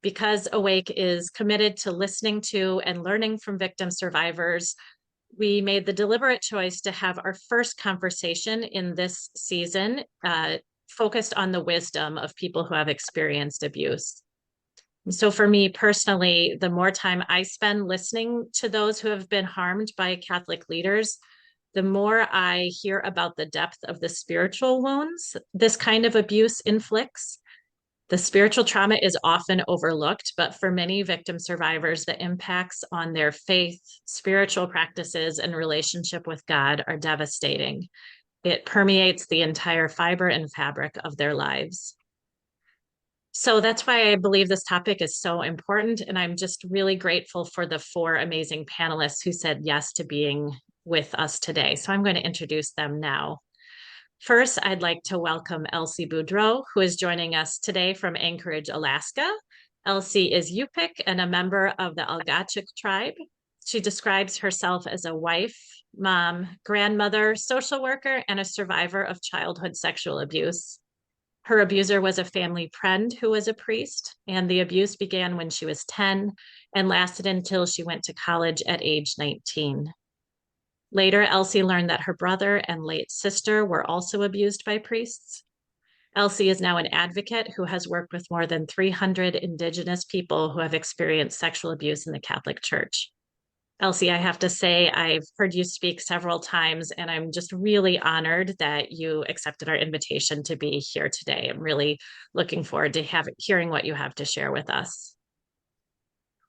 Because Awake is committed to listening to and learning from victim survivors, we made the deliberate choice to have our first conversation in this season focused on the wisdom of people who have experienced abuse. So for me personally, the more time I spend listening to those who have been harmed by Catholic leaders, the more I hear about the depth of the spiritual wounds this kind of abuse inflicts. The spiritual trauma is often overlooked, but for many victim survivors, the impacts on their faith, spiritual practices, and relationship with God are devastating. It permeates the entire fiber and fabric of their lives. So that's why I believe this topic is so important. And I'm just really grateful for the 4 amazing panelists who said yes to being with us today. So I'm going to introduce them now. First, I'd like to welcome Elsie Boudreau, who is joining us today from Anchorage, Alaska. Elsie is Yupik and a member of the Algachik tribe. She describes herself as a wife, mom, grandmother, social worker, and a survivor of childhood sexual abuse. Her abuser was a family friend who was a priest, and the abuse began when she was 10 and lasted until she went to college at age 19. Later, Elsie learned that her brother and late sister were also abused by priests. Elsie is now an advocate who has worked with more than 300 Indigenous people who have experienced sexual abuse in the Catholic Church. Elsie, I have to say, I've heard you speak several times, and I'm just really honored that you accepted our invitation to be here today. I'm really looking forward to hearing what you have to share with us.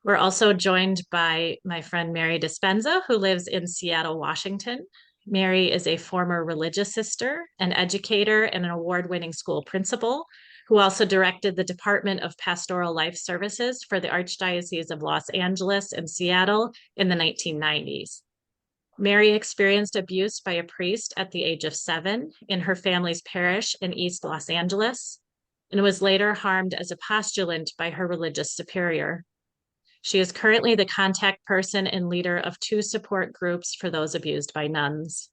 We're also joined by my friend Mary Dispenza, who lives in Seattle, Washington. Mary is a former religious sister, an educator, and an award-winning school principal, who also directed the Department of Pastoral Life Services for the Archdiocese of Los Angeles and Seattle in the 1990s. Mary experienced abuse by a priest at the age of 7 in her family's parish in East Los Angeles, and was later harmed as a postulant by her religious superior. She is currently the contact person and leader of 2 support groups for those abused by nuns.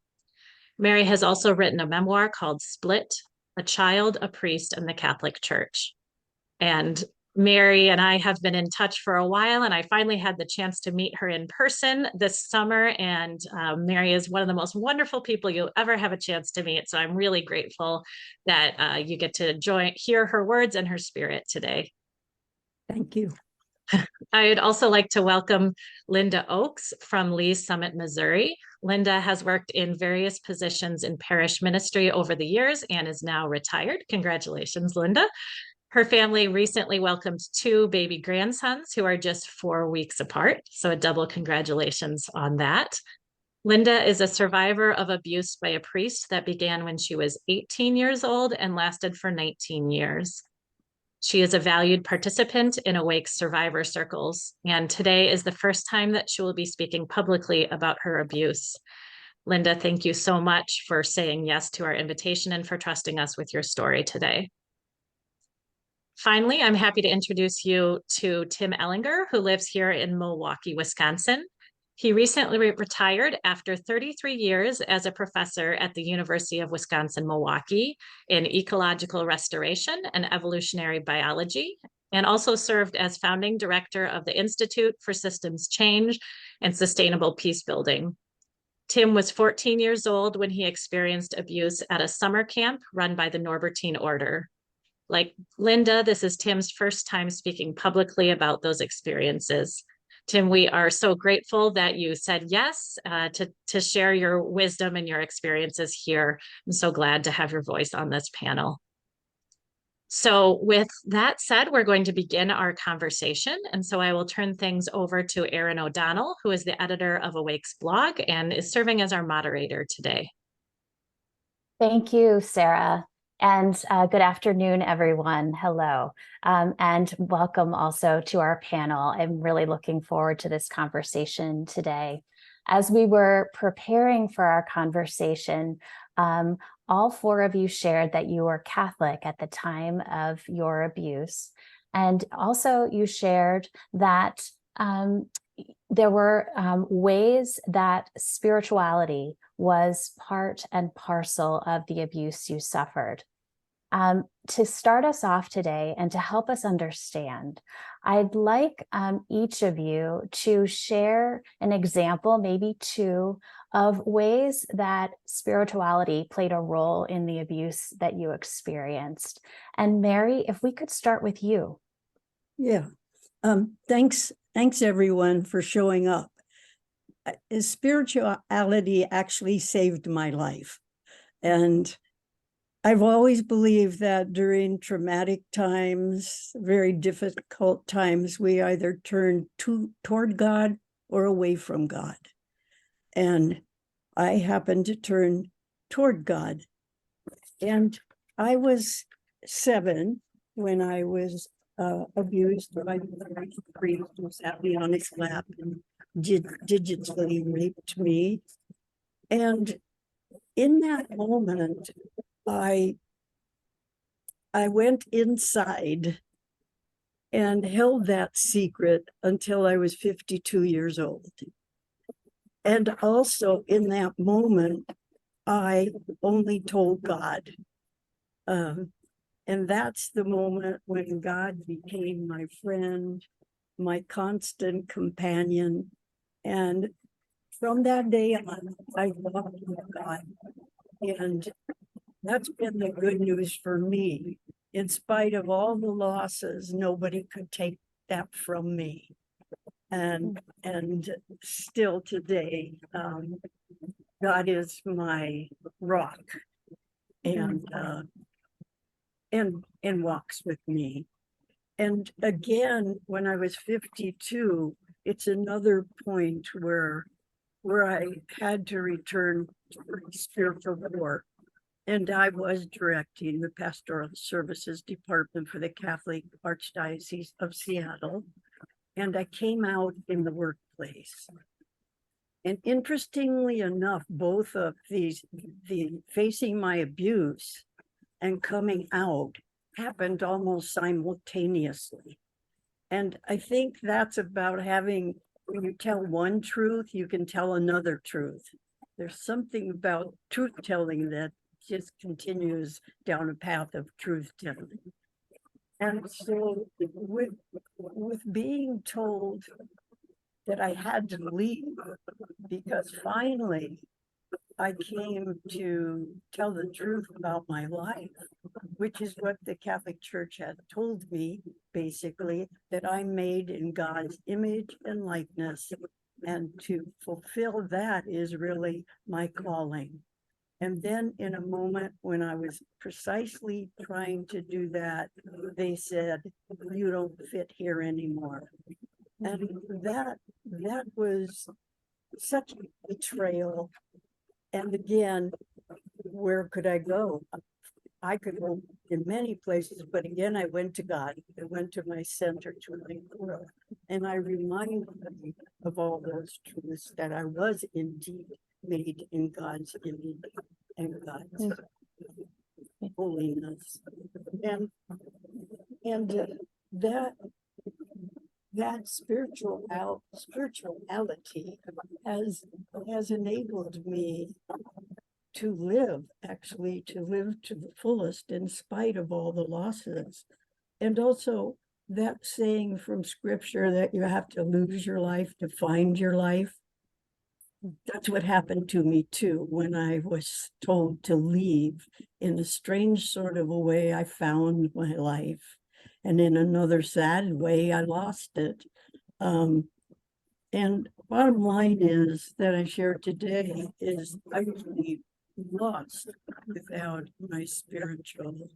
Mary has also written a memoir called Split, A Child, a Priest, and the Catholic Church. And Mary and I have been in touch for a while, and I finally had the chance to meet her in person this summer. And Mary is one of the most wonderful people you'll ever have a chance to meet. So I'm really grateful that you get to hear her words and her spirit today. Thank you. I'd also like to welcome Linda Ochs from Lee's Summit, Missouri. Linda has worked in various positions in parish ministry over the years and is now retired. Congratulations, Linda. Her family recently welcomed 2 baby grandsons who are just 4 weeks apart. So a double congratulations on that. Linda is a survivor of abuse by a priest that began when she was 18 years old and lasted for 19 years. She is a valued participant in Awake's survivor circles, and today is the first time that she will be speaking publicly about her abuse. Linda, thank you so much for saying yes to our invitation and for trusting us with your story today. Finally, I'm happy to introduce you to Tim Ehlinger, who lives here in Milwaukee, Wisconsin. He recently retired after 33 years as a professor at the University of Wisconsin-Milwaukee in ecological restoration and evolutionary biology, and also served as founding director of the Institute for Systems Change and Sustainable Peace Building. Tim was 14 years old when he experienced abuse at a summer camp run by the Norbertine Order. Like Linda, this is Tim's first time speaking publicly about those experiences. Tim, we are so grateful that you said yes to share your wisdom and your experiences here. I'm so glad to have your voice on this panel. So with that said, we're going to begin our conversation. And so I will turn things over to Erin O'Donnell, who is the editor of Awake's blog and is serving as our moderator today. Thank you, Sarah. And good afternoon, everyone. Hello. And welcome also to our panel. I'm really looking forward to this conversation today. As we were preparing for our conversation, all 4 of you shared that you were Catholic at the time of your abuse. And also you shared that there were ways that spirituality was part and parcel of the abuse you suffered. To start us off today and to help us understand, I'd like each of you to share an example, maybe two, of ways that spirituality played a role in the abuse that you experienced. And Mary, if we could start with you. Yeah. Thanks everyone for showing up. Spirituality actually saved my life. And I've always believed that during traumatic times, very difficult times, we either turn toward God or away from God. And I happened to turn toward God. And I was 7 when I was abused by the priest who sat me on his lap and digitally raped me. And in that moment, I went inside and held that secret until I was 52 years old. And also in that moment, I only told God. And that's the moment when God became my friend, my constant companion. And from that day on, I walked with God. And that's been the good news for me. In spite of all the losses, nobody could take that from me. And still today, God is my rock and walks with me. And again, when I was 52, it's another point where I had to return to spiritual war. And I was directing the Pastoral Services Department for the Catholic Archdiocese of Seattle. And I came out in the workplace. And interestingly enough, both of these, the facing my abuse and coming out, happened almost simultaneously. And I think that's about having, when you tell one truth, you can tell another truth. There's something about truth telling that just continues down a path of truth telling. And so with being told that I had to leave, because finally I came to tell the truth about my life, which is what the Catholic Church had told me, basically, that I'm made in God's image and likeness, and to fulfill that is really my calling. And then in a moment when I was precisely trying to do that, they said, you don't fit here anymore. And that was such a betrayal. And again, where could I go? I could go in many places, but again, I went to God. I went to my center, to my world, and I reminded me of all those truths, that I was indeed made in God's image and God's holiness. And that spirituality has enabled me to live to the fullest in spite of all the losses. And also that saying from scripture that you have to lose your life to find your life. That's what happened to me too. When I was told to leave, in a strange sort of a way, I found my life. And in another sad way, I lost it. And bottom line is that I share today is I really lost without my spiritual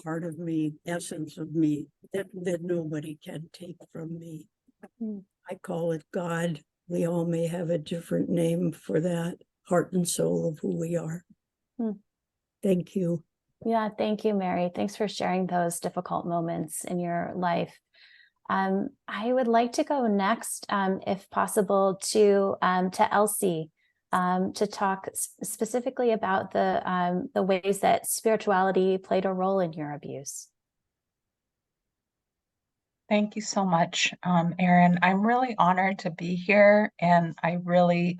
part of me, essence of me, that nobody can take from me. I call it God. We all may have a different name for that, heart and soul of who we are. Thank you. Yeah, thank you, Mary. Thanks for sharing those difficult moments in your life. I would like to go next, if possible, to Elsie, to talk specifically about the ways that spirituality played a role in your abuse. Thank you so much, Erin. I'm really honored to be here, and I really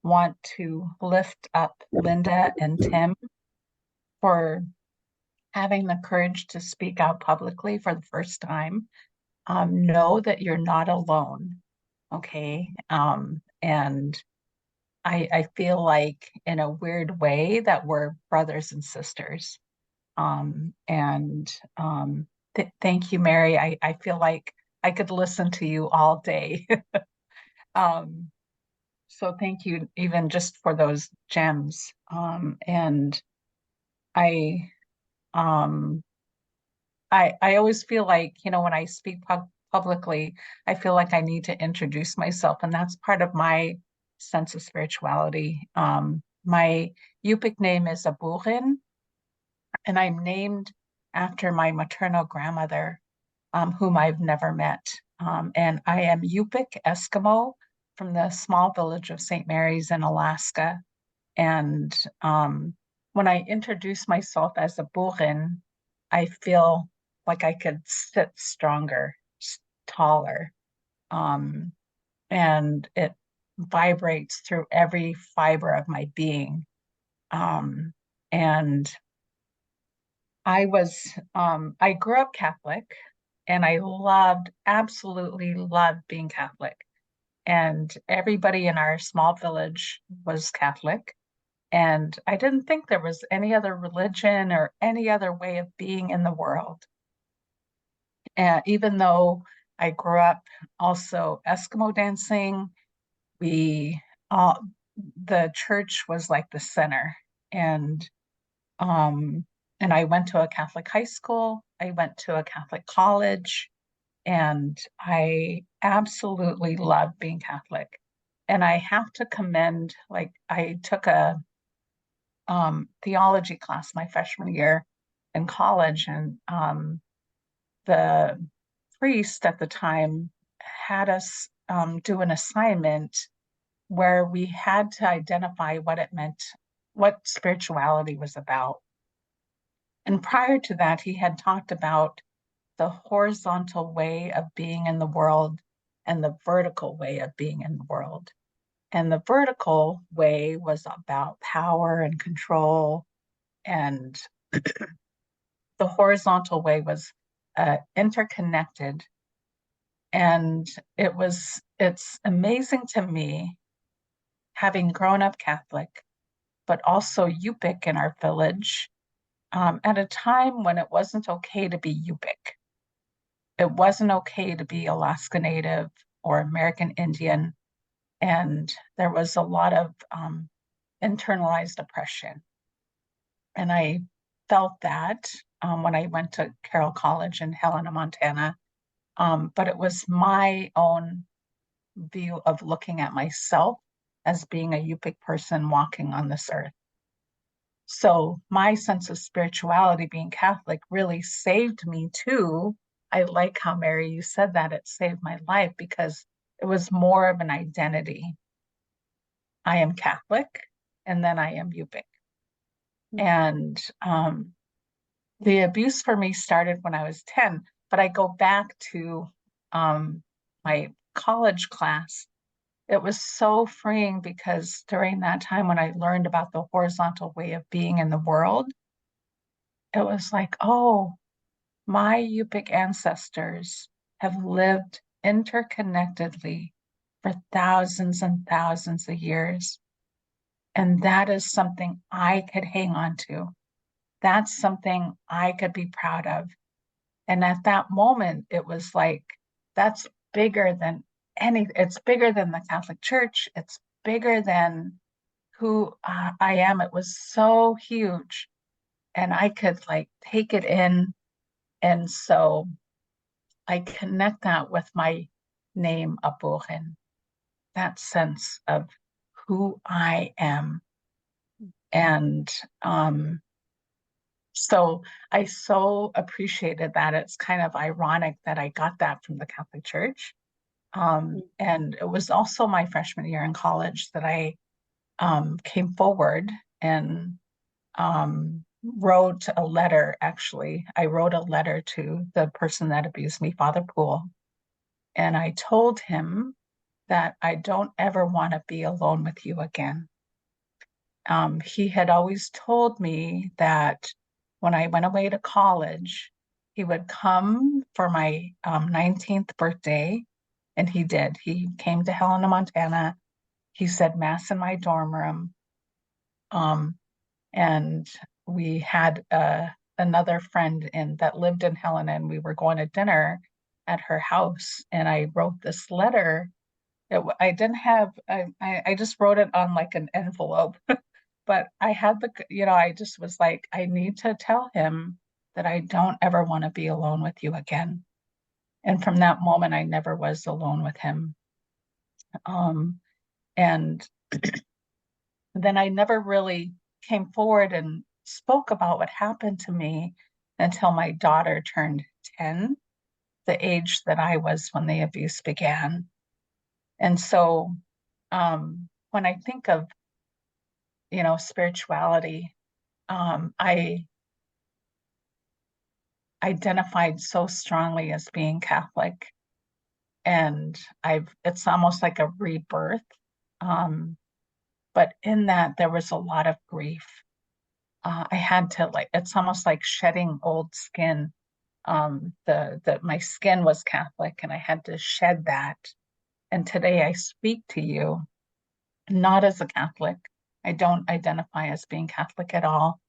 want to lift up Linda and Tim. for having the courage to speak out publicly for the first time. Know that you're not alone, okay? And I feel like in a weird way that we're brothers and sisters. And thank you, Mary. I feel like I could listen to you all day. Um, so thank you even just for those gems. And I um I always feel like, when I speak publicly, I feel like I need to introduce myself, and that's part of my sense of spirituality. My Yupik name is Aburin, and I'm named after my maternal grandmother, whom I've never met. And I am Yupik Eskimo from the small village of St. Mary's in Alaska. And when I introduce myself as a Burin, I feel like I could sit stronger, taller, and it vibrates through every fiber of my being. And I grew up Catholic, and I absolutely loved being Catholic. And everybody in our small village was Catholic. And I didn't think there was any other religion or any other way of being in the world. And even though I grew up also Eskimo dancing, we all the church was like the center. And um and I went to a Catholic high school, I went to a Catholic college, and I absolutely love being Catholic. And I have to commend, like, I took a theology class my freshman year in college, and the priest at the time had us do an assignment where we had to identify what it meant, what spirituality was about. And prior to that, he had talked about the horizontal way of being in the world and the vertical way of being in the world. And the vertical way was about power and control, and the horizontal way was interconnected. And it's amazing to me, having grown up Catholic, but also Yupik in our village, at a time when it wasn't okay to be Yupik. It wasn't okay to be Alaska Native or American Indian. And there was a lot of internalized oppression. And I felt that when I went to Carroll College in Helena, Montana. But it was my own view of looking at myself as being a Yupik person walking on this earth. So my sense of spirituality, being Catholic, really saved me too. I like how, Mary, you said that it saved my life, because it was more of an identity. I am Catholic, and then I am Yupik. And the abuse for me started when I was 10, but I go back to my college class. It was so freeing, because during that time when I learned about the horizontal way of being in the world, it was like, oh, my Yupik ancestors have lived interconnectedly for thousands and thousands of years. And that is something I could hang on to. That's something I could be proud of. And at that moment, it was like, that's bigger than it's bigger than the Catholic Church. It's bigger than who I am. It was so huge. And I could like take it in. And so I connect that with my name, Aburin, that sense of who I am. And so I so appreciated that. It's kind of ironic that I got that from the Catholic Church. And it was also my freshman year in college that I came forward and wrote a letter. Actually, I wrote a letter to the person that abused me, Father Poole. And I told him that I don't ever want to be alone with you again. he had always told me that when I went away to college, he would come for my 19th birthday, and he did. He came to Helena, Montana. He said mass in my dorm room. And we had another friend that lived in Helena, and we were going to dinner at her house. And I wrote this letter. I didn't have, I just wrote it on like an envelope, but I had I just was like, I need to tell him that I don't ever want to be alone with you again. And from that moment, I never was alone with him. And then I never really came forward and spoke about what happened to me until my daughter turned 10, the age that I was when the abuse began. And so when I think of, spirituality, I identified so strongly as being Catholic, and it's almost like a rebirth. But in that, there was a lot of grief. I had to it's almost like shedding old skin. My skin was Catholic, and I had to shed that. And today I speak to you not as a Catholic. I don't identify as being Catholic at all.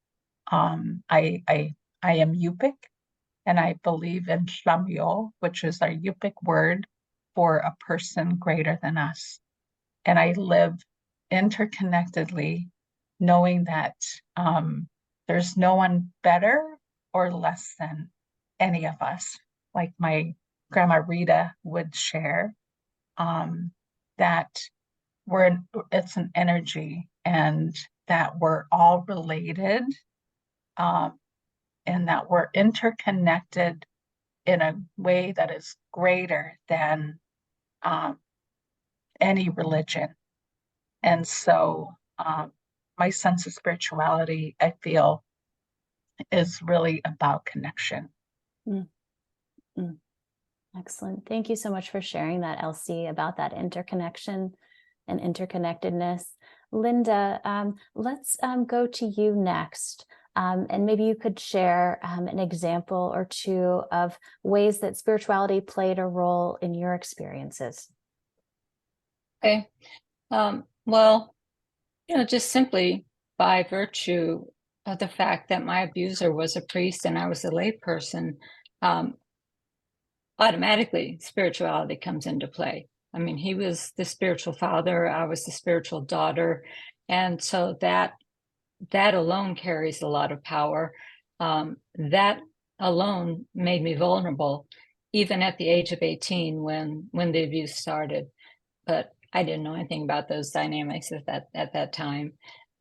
I am Yupik, and I believe in Shamyo, which is our Yupik word for a person greater than us. And I live interconnectedly, knowing that there's no one better or less than any of us. Like my grandma Rita would share, that it's an energy, and that we're all related, and that we're interconnected in a way that is greater than any religion. And so my sense of spirituality, I feel, is really about connection. Mm. Mm. Excellent. Thank you so much for sharing that, Elsie, about that interconnection and interconnectedness. Linda, let's go to you next. And maybe you could share an example or two of ways that spirituality played a role in your experiences. Okay. Well, just simply by virtue of the fact that my abuser was a priest and I was a layperson, automatically spirituality comes into play. I mean, he was the spiritual father, I was the spiritual daughter. And so that alone carries a lot of power. That alone made me vulnerable, even at the age of 18 when the abuse started. But I didn't know anything about those dynamics at that time.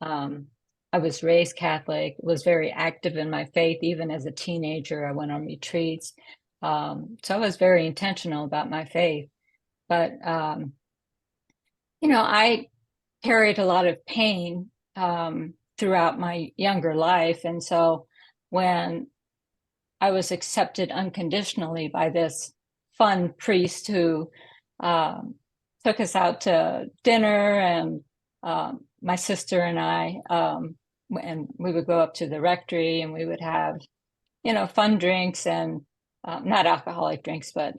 I was raised Catholic, was very active in my faith. Even as a teenager, I went on retreats. So I was very intentional about my faith. But, I carried a lot of pain throughout my younger life. And so when I was accepted unconditionally by this fun priest who took us out to dinner, and my sister and I, and we would go up to the rectory, and we would have, fun drinks, and not alcoholic drinks, but,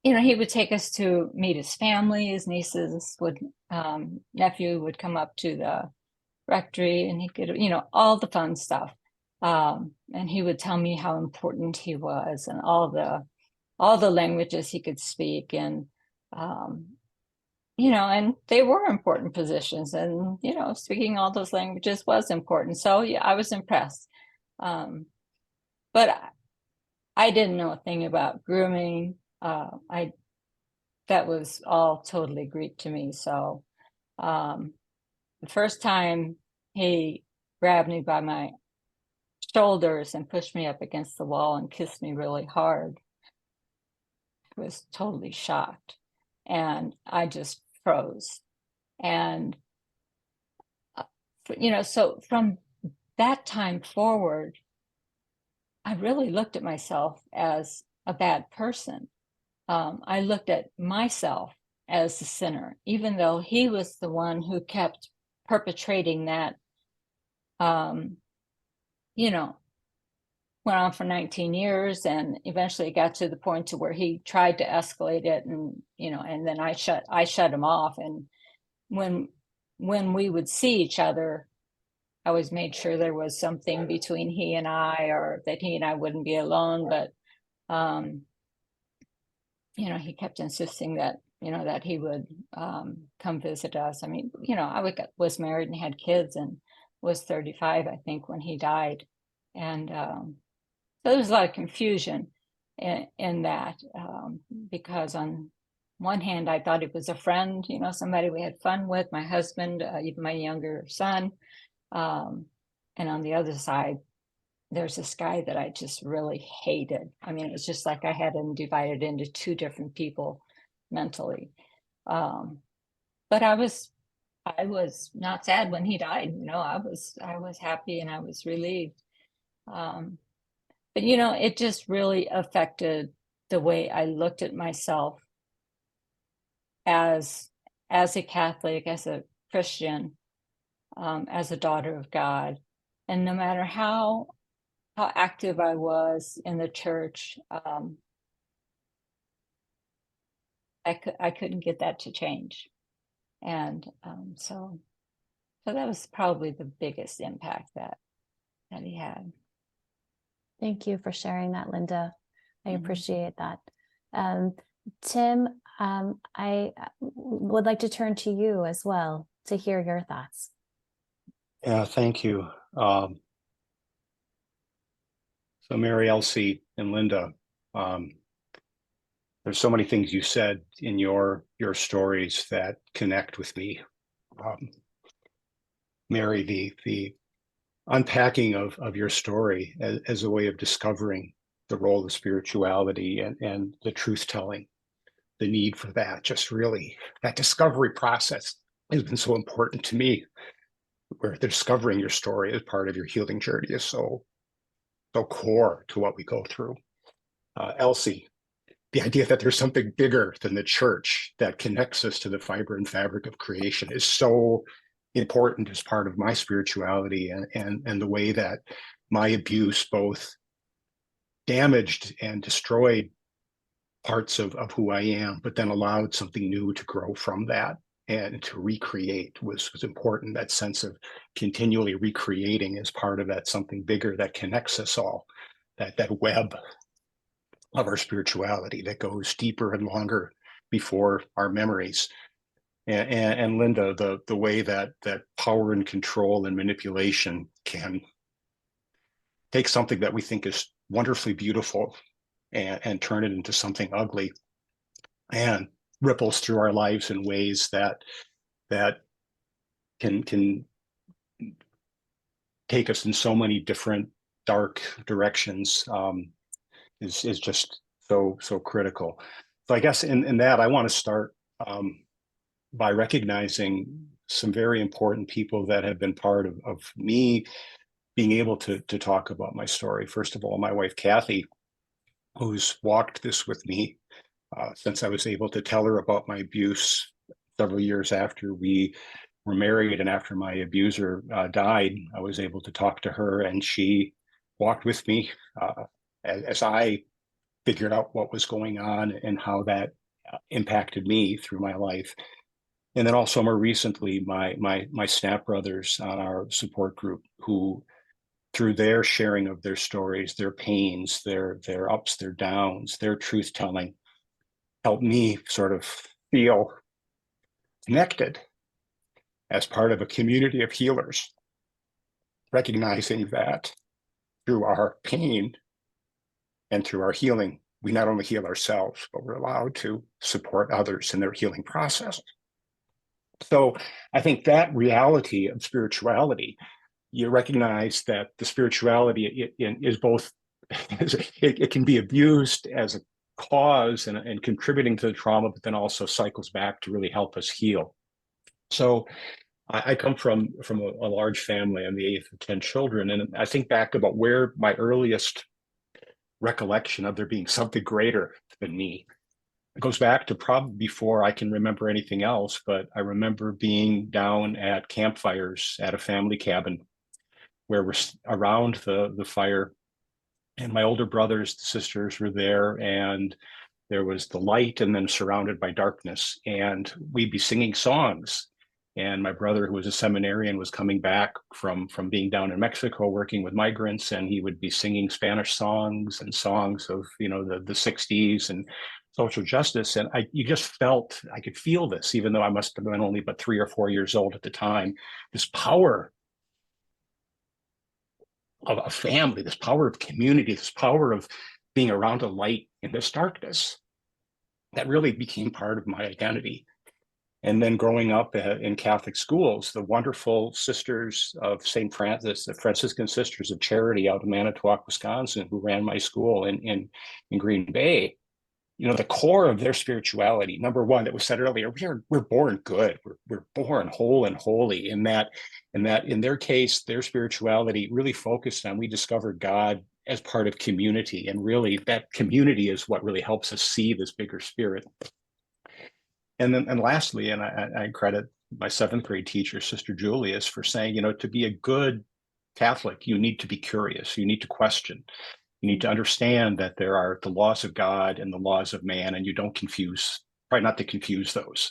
he would take us to meet his family. His nieces nephew would come up to the rectory, and he could, all the fun stuff. And he would tell me how important he was, and all the languages he could speak, and and they were important positions, and speaking all those languages was important. So yeah, I was impressed, but I didn't know a thing about grooming. That was all totally Greek to me. So the first time he grabbed me by my shoulders and pushed me up against the wall and kissed me really hard, I was totally shocked, and I just froze. And so from that time forward, I really looked at myself as a bad person. I looked at myself as the sinner, even though he was the one who kept perpetrating that, you know, went on for 19 years, and eventually it got to the point to where he tried to escalate it, and and then I shut him off. And when we would see each other, I always made sure there was something between he and I, or that he and I wouldn't be alone. But he kept insisting that that he would come visit us. I mean, I was married and had kids and was 35, I think, when he died. And so there was a lot of confusion in that, because on one hand, I thought it was a friend, somebody we had fun with, my husband, even my younger son. And on the other side, there's this guy that I just really hated. I mean, it's just like I had him divided into two different people mentally. But I was not sad when he died. I was happy and I was relieved. But it just really affected the way I looked at myself as a Catholic, as a Christian, as a daughter of God. And no matter how active I was in the church, I couldn't get that to change. And so that was probably the biggest impact that he had. Thank you for sharing that, Linda. I Mhm. appreciate that. Tim, I would like to turn to you as well to hear your thoughts. Yeah, thank you. So Mary, Elsie, and Linda, there's so many things you said in your stories that connect with me. Mary, the unpacking of your story as a way of discovering the role of spirituality and the truth telling, the need for that, just really that discovery process has been so important to me, where the discovering your story as part of your healing journey is so core to what we go through. Elsie, the idea that there's something bigger than the church that connects us to the fiber and fabric of creation is so important as part of my spirituality and the way that my abuse both damaged and destroyed parts of who I am, but then allowed something new to grow from that and to recreate was important. That sense of continually recreating as part of that something bigger that connects us all, that web of our spirituality that goes deeper and longer before our memories. And Linda, the way that power and control and manipulation can take something that we think is wonderfully beautiful and turn it into something ugly, and ripples through our lives in ways that can take us in so many different dark directions, is just so critical. So I guess in that, I want to start by recognizing some very important people that have been part of me being able to talk about my story. First of all, my wife, Kathy, who's walked this with me since I was able to tell her about my abuse several years after we were married, and after my abuser died. I was able to talk to her, and she walked with me as I figured out what was going on and how that impacted me through my life. And then also more recently, my snap brothers on our support group, who through their sharing of their stories, their pains, their ups, their downs, their truth telling, helped me sort of feel connected as part of a community of healers, recognizing that through our pain and through our healing, we not only heal ourselves, but we're allowed to support others in their healing process. So I think that reality of spirituality, you recognize that the spirituality is both, it can be abused as a cause and contributing to the trauma, but then also cycles back to really help us heal. So I come from a large family. I'm the eighth of 10 children. And I think back about where my earliest recollection of there being something greater than me It goes back to probably before I can remember anything else, but I remember being down at campfires at a family cabin where we're around the fire, and my older brothers, sisters were there, and there was the light and then surrounded by darkness, and we'd be singing songs. And my brother, who was a seminarian, was coming back from being down in Mexico working with migrants, and he would be singing Spanish songs and songs of, you know, the 60s and social justice. And you just felt, I could feel this, even though I must have been only but 3 or 4 years old at the time, this power of a family, this power of community, this power of being around a light in this darkness that really became part of my identity. And then growing up in Catholic schools, the wonderful sisters of St. Francis, the Franciscan Sisters of Charity out in Manitowoc, Wisconsin, who ran my school in Green Bay, you know, the core of their spirituality, number one, that was said earlier, we're born good, we're born whole and holy. In that in their case, their spirituality really focused on, we discovered God as part of community, and really that community is what really helps us see this bigger spirit. And lastly, and I credit my 7th grade teacher, Sister Julius, for saying, you know, to be a good Catholic, you need to be curious, you need to question. You need to understand that there are the laws of God and the laws of man, and you don't confuse, try not to confuse those.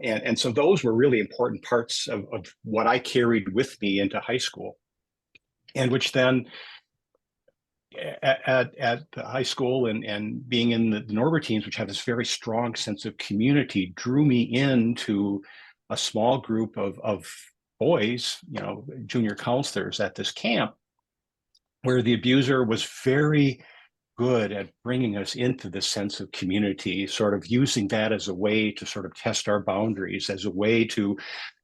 And so those were really important parts of what I carried with me into high school, and which then at the high school and being in the Norbertines, which have this very strong sense of community, drew me into a small group of boys, you know, junior counselors at this camp, where the abuser was very good at bringing us into this sense of community, sort of using that as a way to sort of test our boundaries, as a way to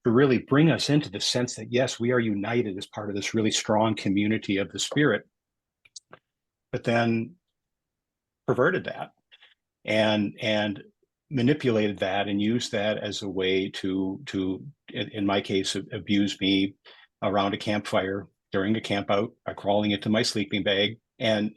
really bring us into the sense that, yes, we are united as part of this really strong community of the spirit, but then perverted that and manipulated that and used that as a way to in my case, abuse me around a campfire during a camp out by crawling into my sleeping bag. And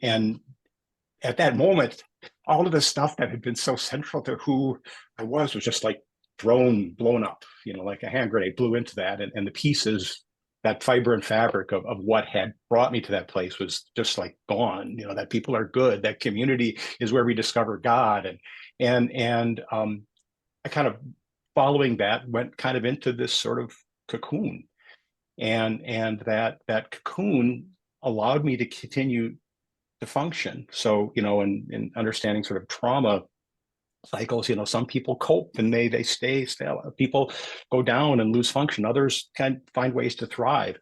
at that moment, all of the stuff that had been so central to who I was just like blown up, you know, like a hand grenade blew into that. And the pieces, that fiber and fabric of what had brought me to that place was just like gone, you know, that people are good, that community is where we discover God. And I kind of, following that, went kind of into this sort of cocoon. And that cocoon allowed me to continue to function. So, you know, in understanding sort of trauma cycles, you know, some people cope and they stay still. People go down and lose function. Others can find ways to thrive.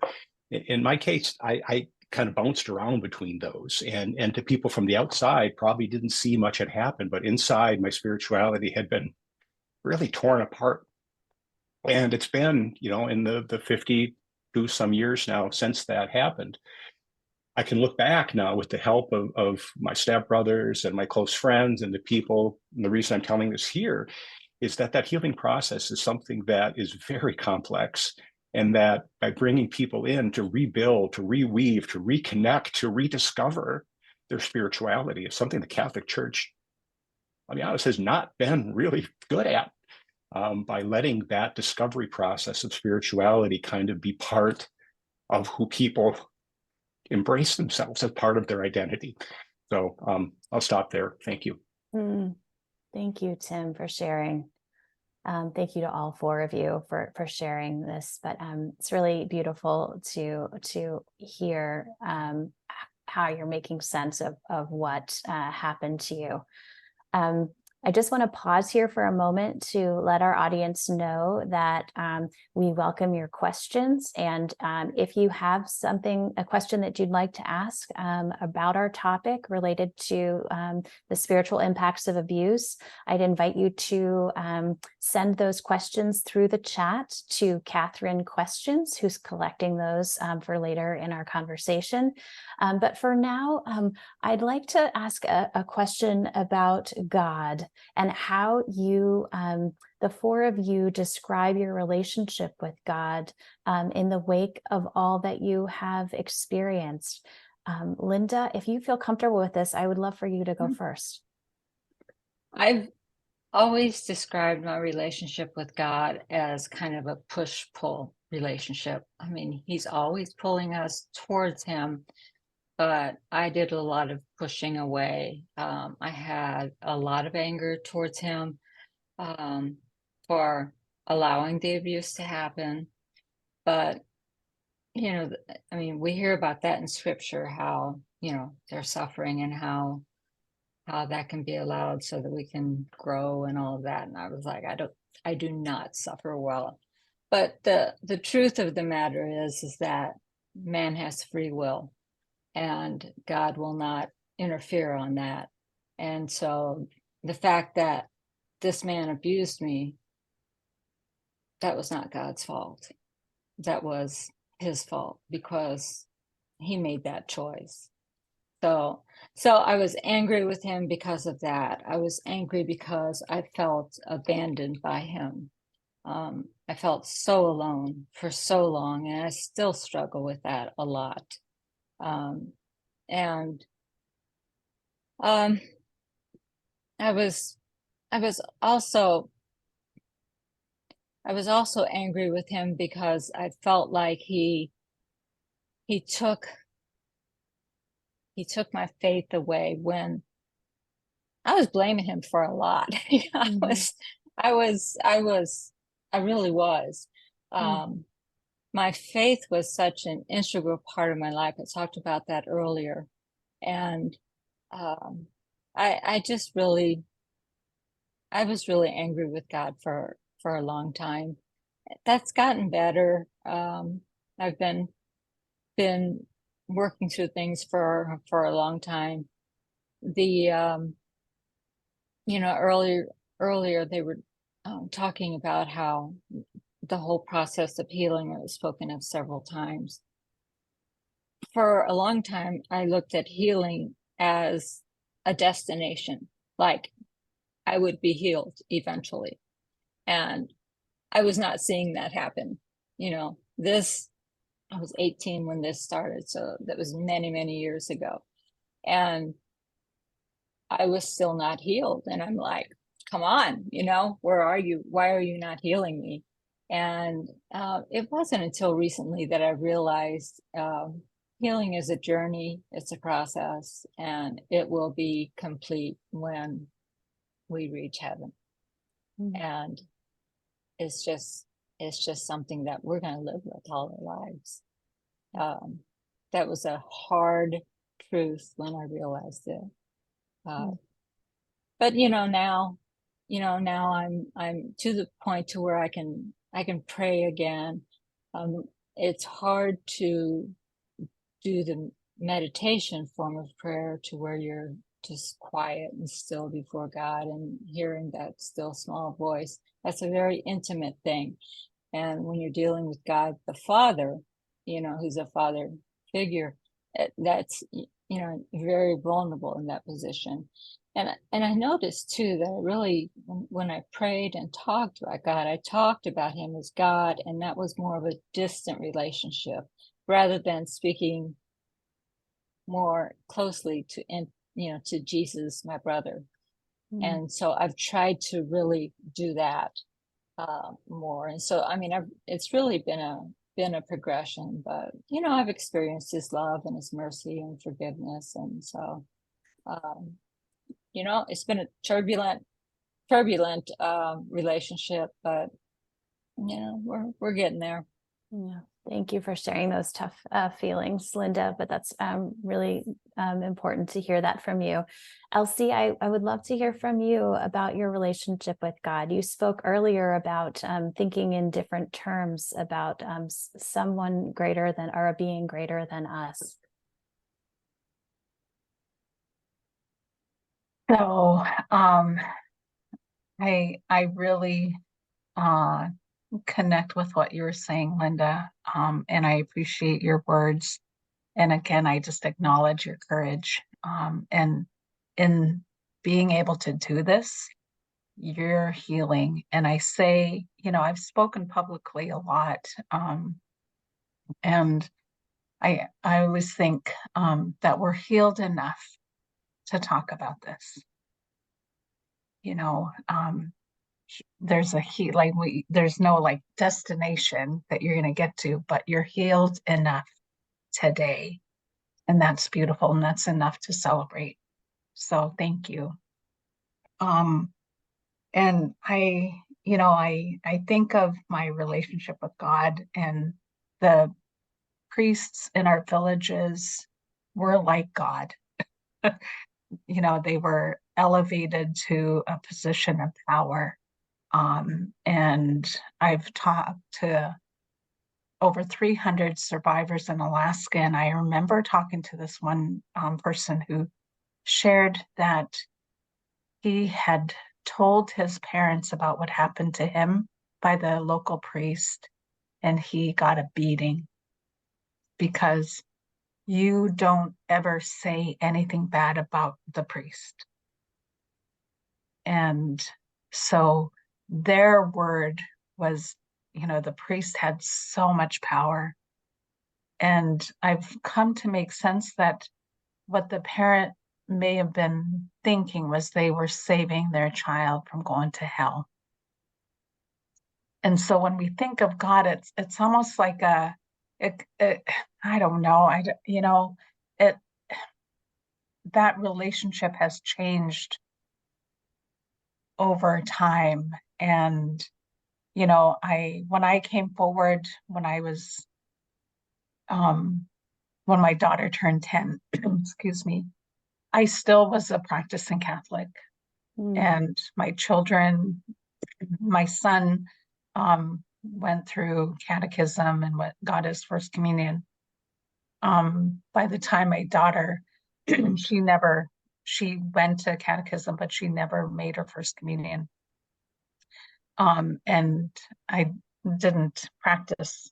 In my case, I kind of bounced around between those, and to people from the outside probably didn't see much had happened, but inside my spirituality had been really torn apart. And it's been, you know, in the 52 some years now since that happened. I can look back now with the help of my stepbrothers and my close friends and the people. And the reason I'm telling this here is that healing process is something that is very complex, and that by bringing people in to rebuild, to reweave, to reconnect, to rediscover their spirituality is something the Catholic Church, I'll be honest, has not been really good at. By letting that discovery process of spirituality kind of be part of who people embrace themselves as part of their identity. So I'll stop there. Thank you. Thank you, Tim, for sharing. Thank you to all 4 of you for sharing this. But it's really beautiful to hear how you're making sense of what happened to you. I just want to pause here for a moment to let our audience know that we welcome your questions. And if you have a question that you'd like to ask about our topic related to the spiritual impacts of abuse, I'd invite you to send those questions through the chat to Catherine Questions, who's collecting those for later in our conversation. But for now, I'd like to ask a question about God and how you, the 4 of you, describe your relationship with God in the wake of all that you have experienced. Linda, if you feel comfortable with this, I would love for you to go first. I've always described my relationship with God as kind of a push-pull relationship. I mean, he's always pulling us towards him, but I did a lot of pushing away. I had a lot of anger towards him for allowing the abuse to happen. But, you know, I mean, we hear about that in scripture, how, you know, they're suffering and how that can be allowed so that we can grow and all of that. And I was like, I do not suffer well. But the truth of the matter is that man has free will, and God will not interfere on that. And so the fact that this man abused me, that was not God's fault. That was his fault, because he made that choice. So I was angry with him because of that. I was angry because I felt abandoned by him. I felt so alone for so long, and I still struggle with that a lot. And I was also angry with him because I felt like he took my faith away when I was blaming him for a lot. I really was. My faith was such an integral part of my life. I talked about that earlier. And I was really angry with God for a long time. That's gotten better. I've been working through things for a long time. Earlier they were talking about how the whole process of healing was spoken of several times. For a long time, I looked at healing as a destination, like I would be healed eventually. And I was not seeing that happen. I was 18 when this started, so that was many, many years ago. And I was still not healed. And I'm like, come on, where are you? Why are you not healing me? And it wasn't until recently that I realized healing is a journey, it's a process, and it will be complete when we reach heaven. And it's just something that we're going to live with all our lives. That was a hard truth when I realized it. But now I'm to the point to where I can pray again. It's hard to do the meditation form of prayer to where you're just quiet and still before God and hearing that still small voice. That's a very intimate thing. And when you're dealing with God the Father, who's a father figure, that's very vulnerable in that position. And I noticed too that really, when I prayed and talked about God, I talked about him as God, and that was more of a distant relationship rather than speaking more closely to Jesus, my brother. And so I've tried to really do that more. And so, I mean, it's really been a progression, but I've experienced his love and his mercy and forgiveness. And so, it's been a turbulent relationship, but we're getting there. Yeah. Thank you for sharing those tough feelings, Linda, but that's really important to hear that from you. Elsie, I would love to hear from you about your relationship with God. You spoke earlier about thinking in different terms about someone greater than, or a being greater than us. So I really connect with what you were saying, Linda, and I appreciate your words. And again, I just acknowledge your courage. And in being able to do this, you're healing. And I say, I've spoken publicly a lot. And I always think that we're healed enough to talk about this. you know, there's a there's no like destination that you're going to get to, but you're healed enough today. And that's beautiful. And that's enough to celebrate. So thank you. And I think of my relationship with God, and the priests in our villages were like God. They were elevated to a position of power. And I've talked to over 300 survivors in Alaska. And I remember talking to this one person who shared that he had told his parents about what happened to him by the local priest, and he got a beating because you don't ever say anything bad about the priest. And so their word was, the priest had so much power. And I've come to make sense that what the parent may have been thinking was they were saving their child from going to hell. And so when we think of God, it's almost like I don't know, that relationship has changed over time. And when I came forward, when my daughter turned 10, excuse me, I still was a practicing Catholic. And my children, my son went through catechism and got his first communion. By the time my daughter, she went to catechism, but she never made her first communion. And I didn't practice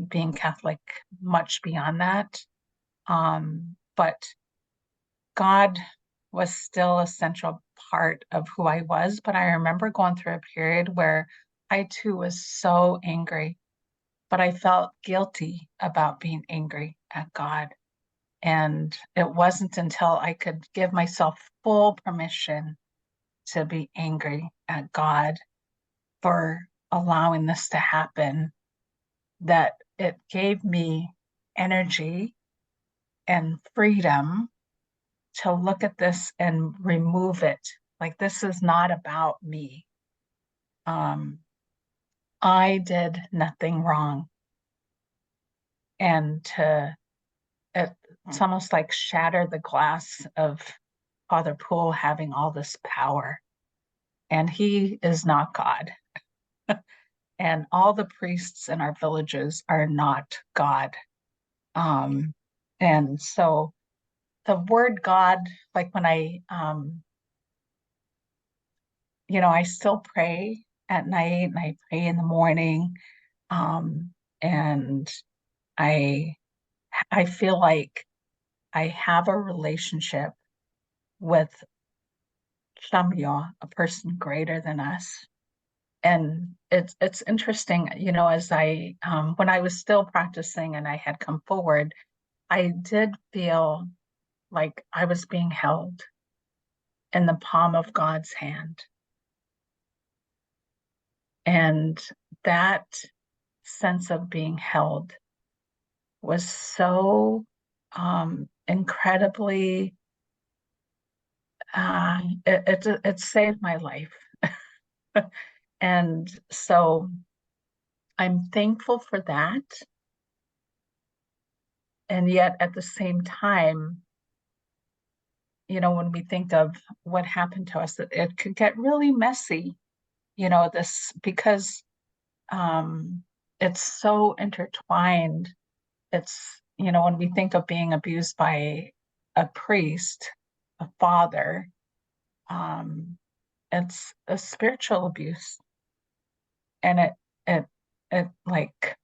being Catholic much beyond that. But God was still a central part of who I was. But I remember going through a period where I too was so angry, but I felt guilty about being angry at God. And it wasn't until I could give myself full permission to be angry at God for allowing this to happen that it gave me energy and freedom to look at this and remove it. Like, this is not about me. I did nothing wrong. And it's almost like shatter the glass of Father Poole having all this power. And he is not God. And all the priests in our villages are not God. And so the word God, like when I still pray at night and I pray in the morning. And I feel like I have a relationship with Shamya, a person greater than us. And it's interesting, as when I was still practicing and I had come forward, I did feel like I was being held in the palm of God's hand. And that sense of being held was so incredibly, it saved my life. And so I'm thankful for that. And yet at the same time, when we think of what happened to us, it could get really messy, because it's so intertwined. It's, when we think of being abused by a priest, a father, it's a spiritual abuse. And it like,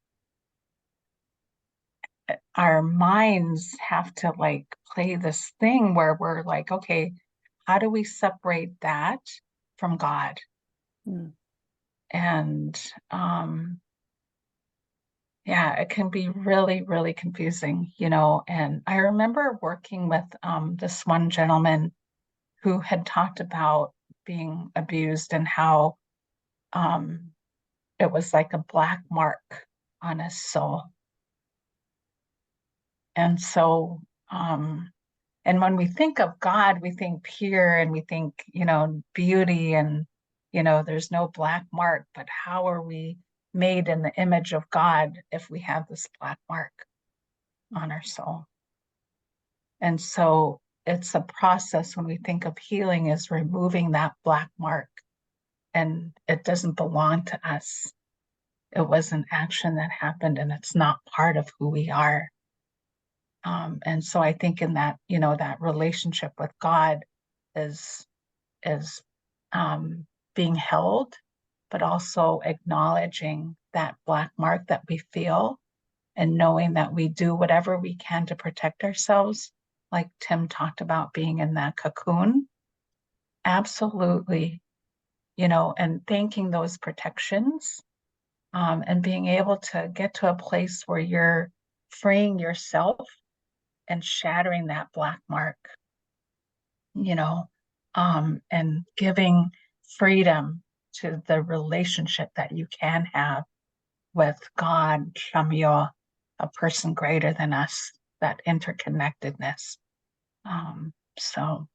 our minds have to like play this thing where we're like, okay, how do we separate that from God? And it can be really, really confusing, and I remember working with this one gentleman who had talked about being abused and how it was like a black mark on his soul. And so, and when we think of God, we think pure and we think, beauty and, there's no black mark, but how are we made in the image of God if we have this black mark on our soul? And so it's a process when we think of healing is removing that black mark, and it doesn't belong to us. It was an action that happened and it's not part of who we are. And so I think in that, that relationship with God is being held, but also acknowledging that black mark that we feel and knowing that we do whatever we can to protect ourselves, like Tim talked about being in that cocoon. Absolutely, and thanking those protections, and being able to get to a place where you're freeing yourself and shattering that black mark, and giving freedom to the relationship that you can have with God, Shamyo, a person greater than us, that interconnectedness. So.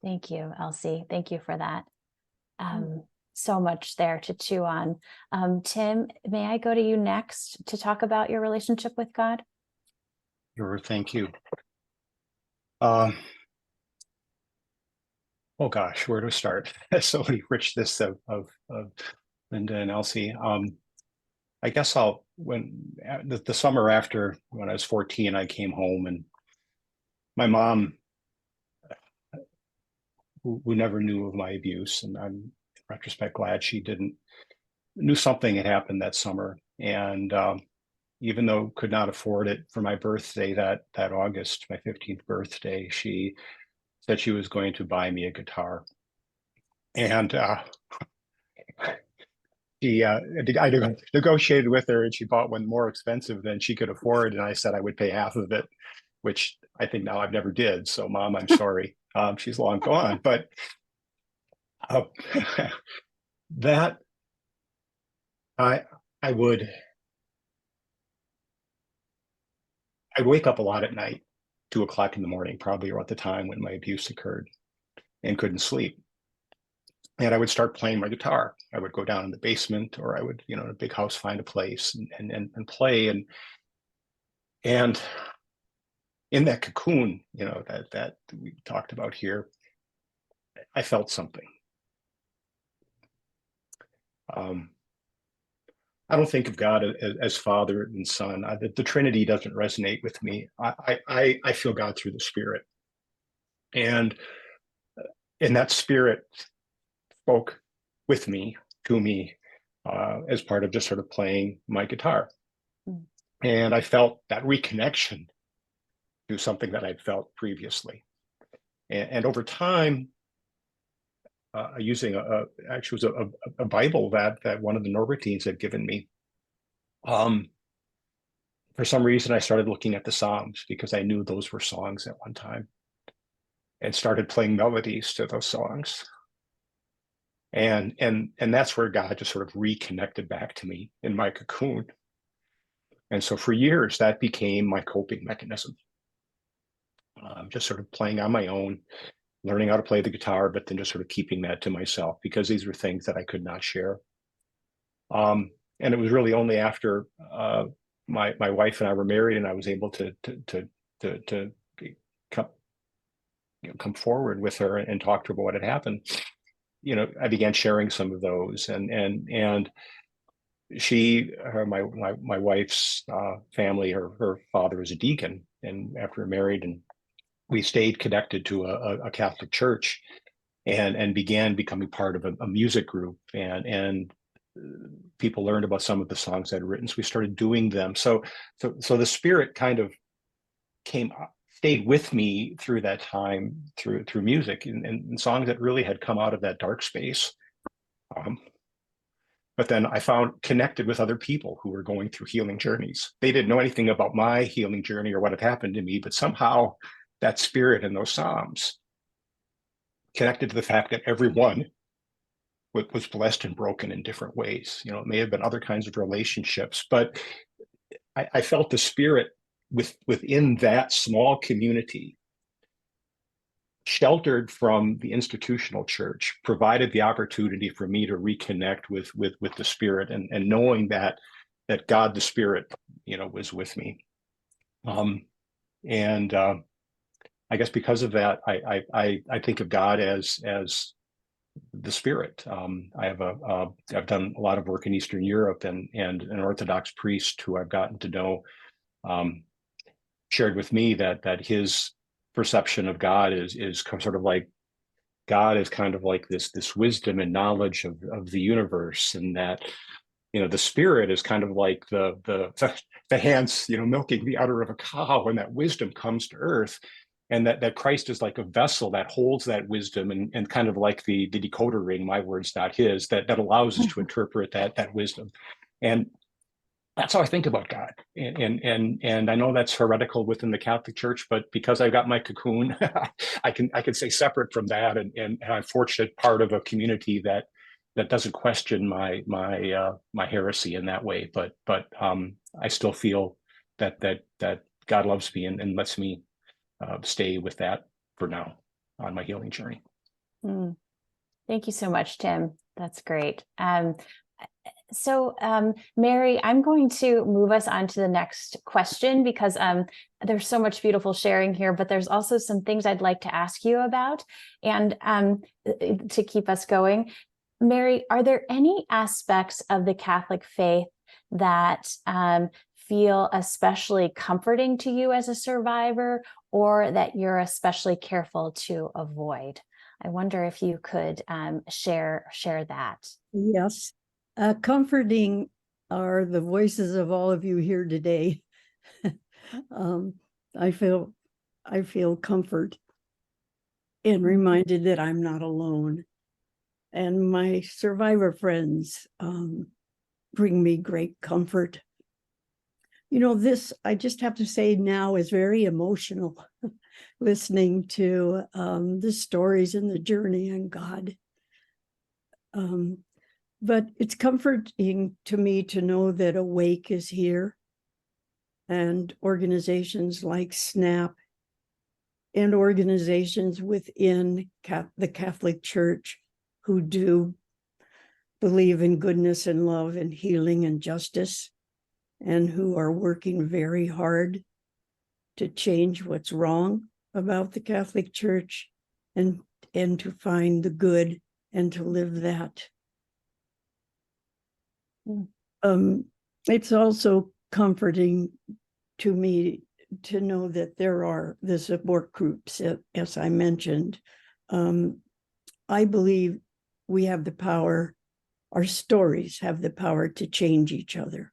Thank you, Elsie. Thank you for that. So much there to chew on. Tim, may I go to you next to talk about your relationship with God? Sure, thank you. Oh gosh, where to start? So many richness of Linda and Elsie. I guess the summer after, when I was 14, I came home, and my mom, who never knew of my abuse, and I'm in retrospect glad she didn't, knew something had happened that summer. And even though could not afford it for my birthday that August, my 15th birthday, she said she was going to buy me a guitar. And I negotiated with her, and she bought one more expensive than she could afford, and I said I would pay half of it, which I think now I've never did. So, Mom, I'm sorry. She's long gone, but that I'd wake up a lot at night, 2 o'clock in the morning, probably around the time when my abuse occurred, and couldn't sleep. And I would start playing my guitar. I would go down in the basement, or I would, in a big house, find a place and play. And in that cocoon, that we talked about here, I felt something. I don't think of God as Father and Son. The Trinity doesn't resonate with me. I feel God through the Spirit, and that Spirit spoke with me, to me, as part of just sort of playing my guitar. And I felt that reconnection to something that I'd felt previously. And over time, using actually was a Bible that one of the Norbertines had given me. For some reason, I started looking at the Psalms, because I knew those were songs at one time, and started playing melodies to those songs. And that's where God just sort of reconnected back to me in my cocoon. And so for years, that became my coping mechanism. Just sort of playing on my own, learning how to play the guitar, but then just sort of keeping that to myself, because these were things that I could not share. And it was really only after my wife and I were married, and I was able to come forward with her and talk to her about what had happened. I began sharing some of those, and my wife's family, her father was a deacon, and after we were married, and we stayed connected to a Catholic church, and began becoming part of a music group, and people learned about some of the songs I'd written, so we started doing them. So the Spirit kind of stayed with me through that time, through music and songs that really had come out of that dark space. But then I found connected with other people who were going through healing journeys. They didn't know anything about my healing journey or what had happened to me, but somehow that Spirit in those Psalms connected to the fact that everyone was blessed and broken in different ways. You know, it may have been other kinds of relationships, but I felt the Spirit within that small community, sheltered from the institutional church, provided the opportunity for me to reconnect with the Spirit, and knowing that God the Spirit, you know, was with me. I guess because of that, I think of God as the Spirit. I've done a lot of work in Eastern Europe, and an Orthodox priest who I've gotten to know shared with me that his perception of God is sort of like God is kind of like this wisdom and knowledge of the universe, and that, you know, the Spirit is kind of like the hands, you know, milking the udder of a cow, and that wisdom comes to earth, and that Christ is like a vessel that holds that wisdom, and kind of like the decoder ring, my words, not his, that allows us to interpret that wisdom. And that's how I think about God. And I know that's heretical within the Catholic Church, but because I've got my cocoon, I can say separate from that, and I'm fortunate part of a community that doesn't question my heresy in that way. But I still feel that God loves me and lets me stay with that for now on my healing journey. Thank you so much, Tim. That's great. So, Mary, I'm going to move us on to the next question, because there's so much beautiful sharing here, but there's also some things I'd like to ask you about, and to keep us going. Mary, are there any aspects of the Catholic faith that feel especially comforting to you as a survivor, or that you're especially careful to avoid? I wonder if you could share that. Yes. Comforting are the voices of all of you here today. I feel comfort and reminded that I'm not alone. And my survivor friends bring me great comfort. You know, this, I just have to say now, is very emotional, listening to the stories and the journey and God. But it's comforting to me to know that Awake is here, and organizations like SNAP and organizations within the Catholic Church who do believe in goodness and love and healing and justice, and who are working very hard to change what's wrong about the Catholic Church, and to find the good and to live that. It's also comforting to me to know that there are the support groups, as I mentioned. I believe we have the power, our stories have the power to change each other.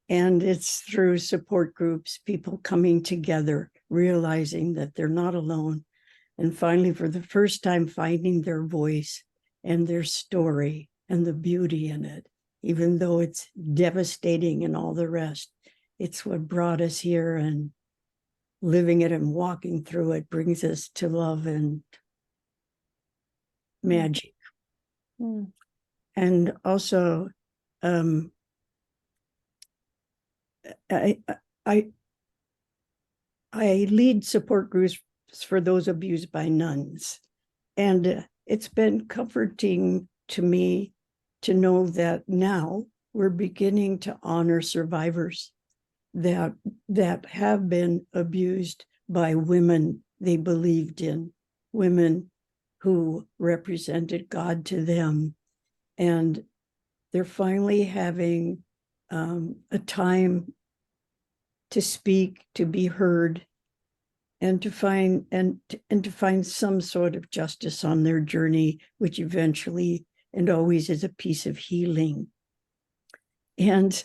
And it's through support groups, people coming together, realizing that they're not alone, and finally, for the first time, finding their voice and their story and the beauty in it. Even though it's devastating and all the rest, it's what brought us here, and living it and walking through it brings us to love and magic. And also, I lead support groups for those abused by nuns, and it's been comforting to me to know that now we're beginning to honor survivors that have been abused by women they believed in, women who represented God to them. And they're finally having a time to speak, to be heard, and to find some sort of justice on their journey, which eventually and always is a piece of healing. And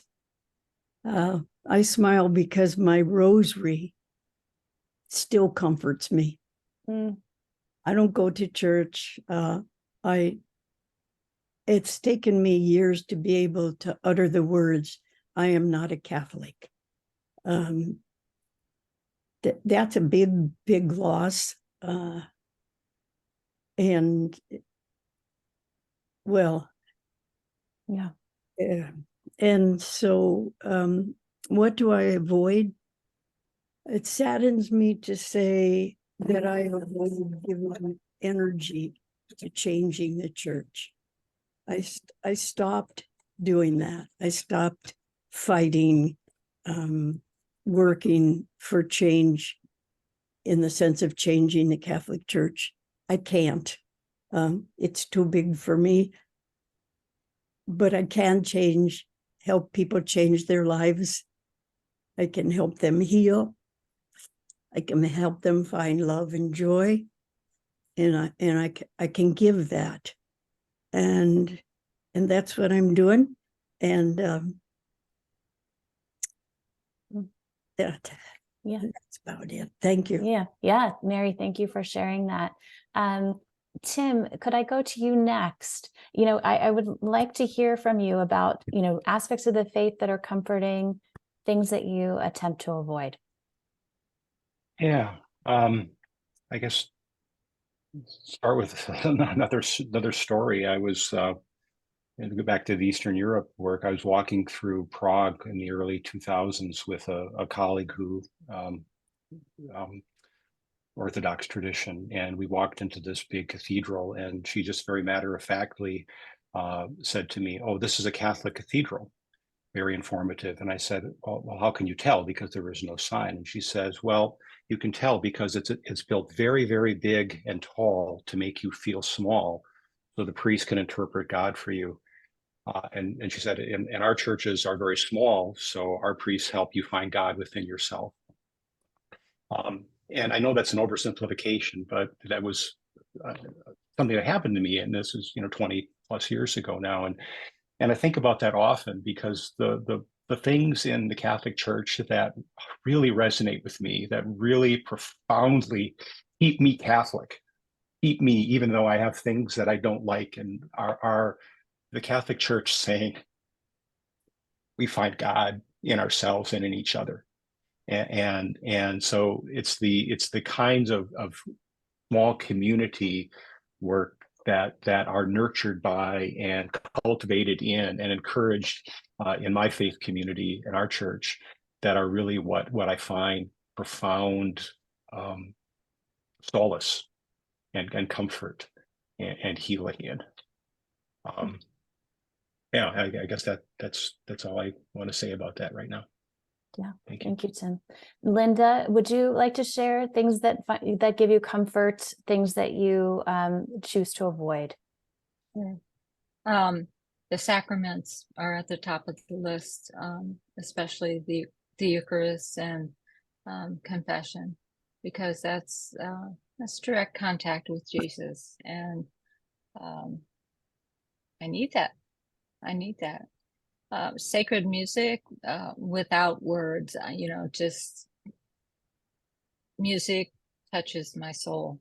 I smile because my rosary still comforts me. I don't go to church. It's taken me years to be able to utter the words, I am not a Catholic. That's a big loss. And well, Yeah. and so what do I avoid? It saddens me to say that I avoid giving energy to changing the church. I stopped doing that. I stopped fighting, working for change in the sense of changing the Catholic Church. I can't. It's too big for me. But I can help people change their lives. I can help them heal. I can help them find love and joy. And I can give that. And that's what I'm doing. And that's about it. Thank you. Yeah. Mary, thank you for sharing that. Tim, could I go to you next? I would like to hear from you about, aspects of the faith that are comforting, things that you attempt to avoid. Yeah. I guess start with another story. I was and to go back to the Eastern Europe work, I was walking through Prague in the early 2000s with a colleague who Orthodox tradition, and we walked into this big cathedral, and she just very matter-of-factly said to me, "Oh, this is a Catholic cathedral." Very informative. And I said, well, how can you tell? Because there is no sign. And she says, well, you can tell because it's built very, very big and tall to make you feel small, so the priest can interpret God for you. And she said, and our churches are very small, so our priests help you find God within yourself. And I know that's an oversimplification, but that was something that happened to me, and this is 20 plus years ago now. And I think about that often because the things in the Catholic Church that really resonate with me, that really profoundly keep me Catholic, keep me, even though I have things that I don't like, and are the Catholic Church saying we find God in ourselves and in each other. And so it's the kinds of small community work that are nurtured by and cultivated in and encouraged in my faith community in our church that are really what I find profound solace and comfort and healing in. Yeah, I guess that's all I want to say about that right now. Yeah, Thank you. thank you, Tim. Linda, would you like to share things that give you comfort, things that you choose to avoid? The sacraments are at the top of the list, especially the Eucharist and confession, because that's direct contact with Jesus, and I need that. Sacred music without words, just music touches my soul.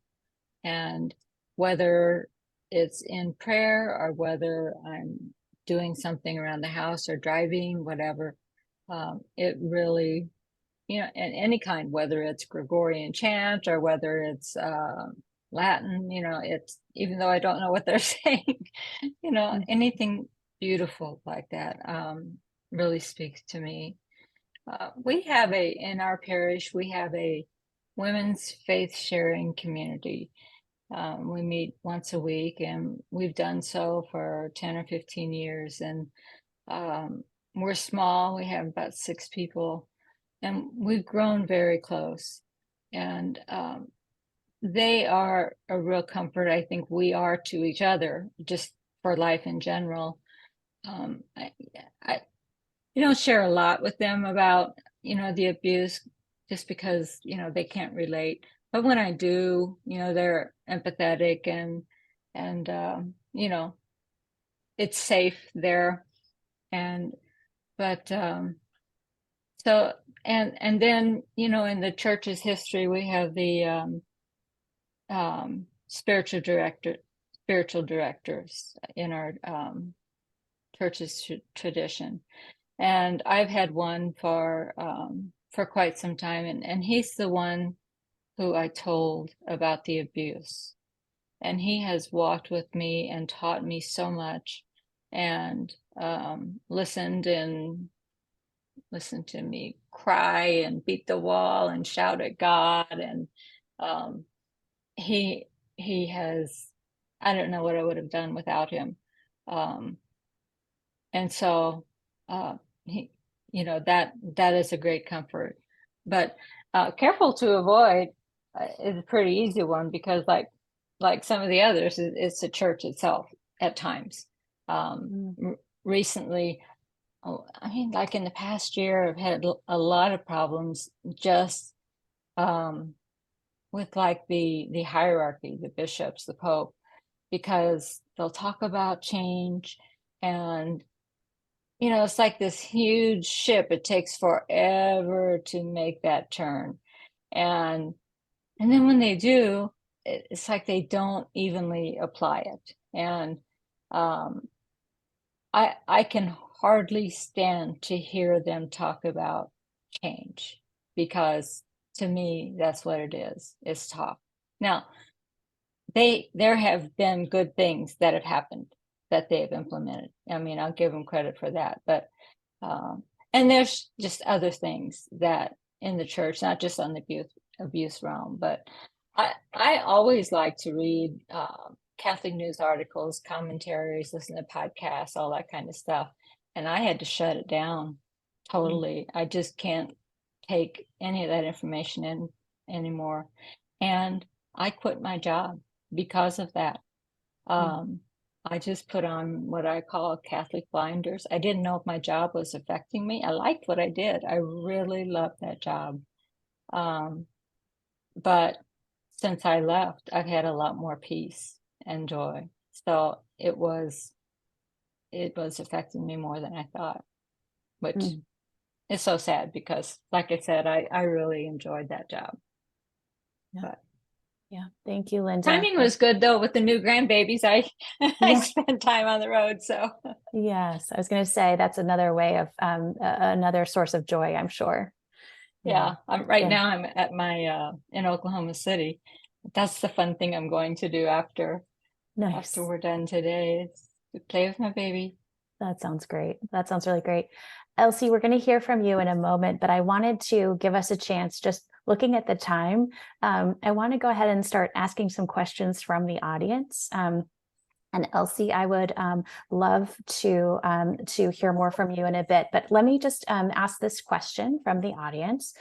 And whether it's in prayer or whether I'm doing something around the house or driving, whatever, it really, and any kind, whether it's Gregorian chant or whether it's Latin, it's, even though I don't know what they're saying, anything beautiful like that really speaks to me. In our parish, we have a women's faith sharing community. We meet once a week, and we've done so for 10 or 15 years. And we're small. We have about 6 people, and we've grown very close. And they are a real comfort. I think we are to each other, just for life in general. I don't share a lot with them about, the abuse, just because, they can't relate. But when I do, they're empathetic and it's safe there. And then, in the church's history, we have the spiritual directors in our church's tradition. And I've had one for quite some time, and he's the one who I told about the abuse. and he has walked with me and taught me so much, and listened to me cry and beat the wall and shout at God. And he has, I don't know what I would have done without him. And so he, that is a great comfort. But careful to avoid is a pretty easy one, because like some of the others, it's the church itself at times. Recently, I mean, like in the past year, I've had a lot of problems just with like the hierarchy, the bishops, the Pope, because they'll talk about change, and it's like this huge ship. It takes forever to make that turn. And then when they do, it's like they don't evenly apply it. And I can hardly stand to hear them talk about change, because to me, that's what it is. It's talk. Now, there have been good things that have happened that they have implemented. I mean, I'll give them credit for that. But and there's just other things that in the church, not just on the abuse realm, but I always like to read Catholic news articles, commentaries, listen to podcasts, all that kind of stuff. And I had to shut it down totally. I just can't take any of that information in anymore. And I quit my job because of that. I just put on what I call Catholic blinders. I didn't know if my job was affecting me. I liked what I did. I really loved that job. But since I left, I've had a lot more peace and joy. So it was affecting me more than I thought, which is so sad, because like I said, I really enjoyed that job. Yeah, thank you, Linda. Timing was good though with the new grandbabies. I spent time on the road, so. Yes, I was going to say that's another way of another source of joy, I'm sure. Yeah, now I'm at my in Oklahoma City. That's the fun thing I'm going to do after we're done today, is to play with my baby. That sounds great. That sounds really great. Elsie, we're going to hear from you in a moment, but I wanted to give us a chance, just looking at the time. I want to go ahead and start asking some questions from the audience. And Elsie, I would love to hear more from you in a bit, but let me just ask this question from the audience.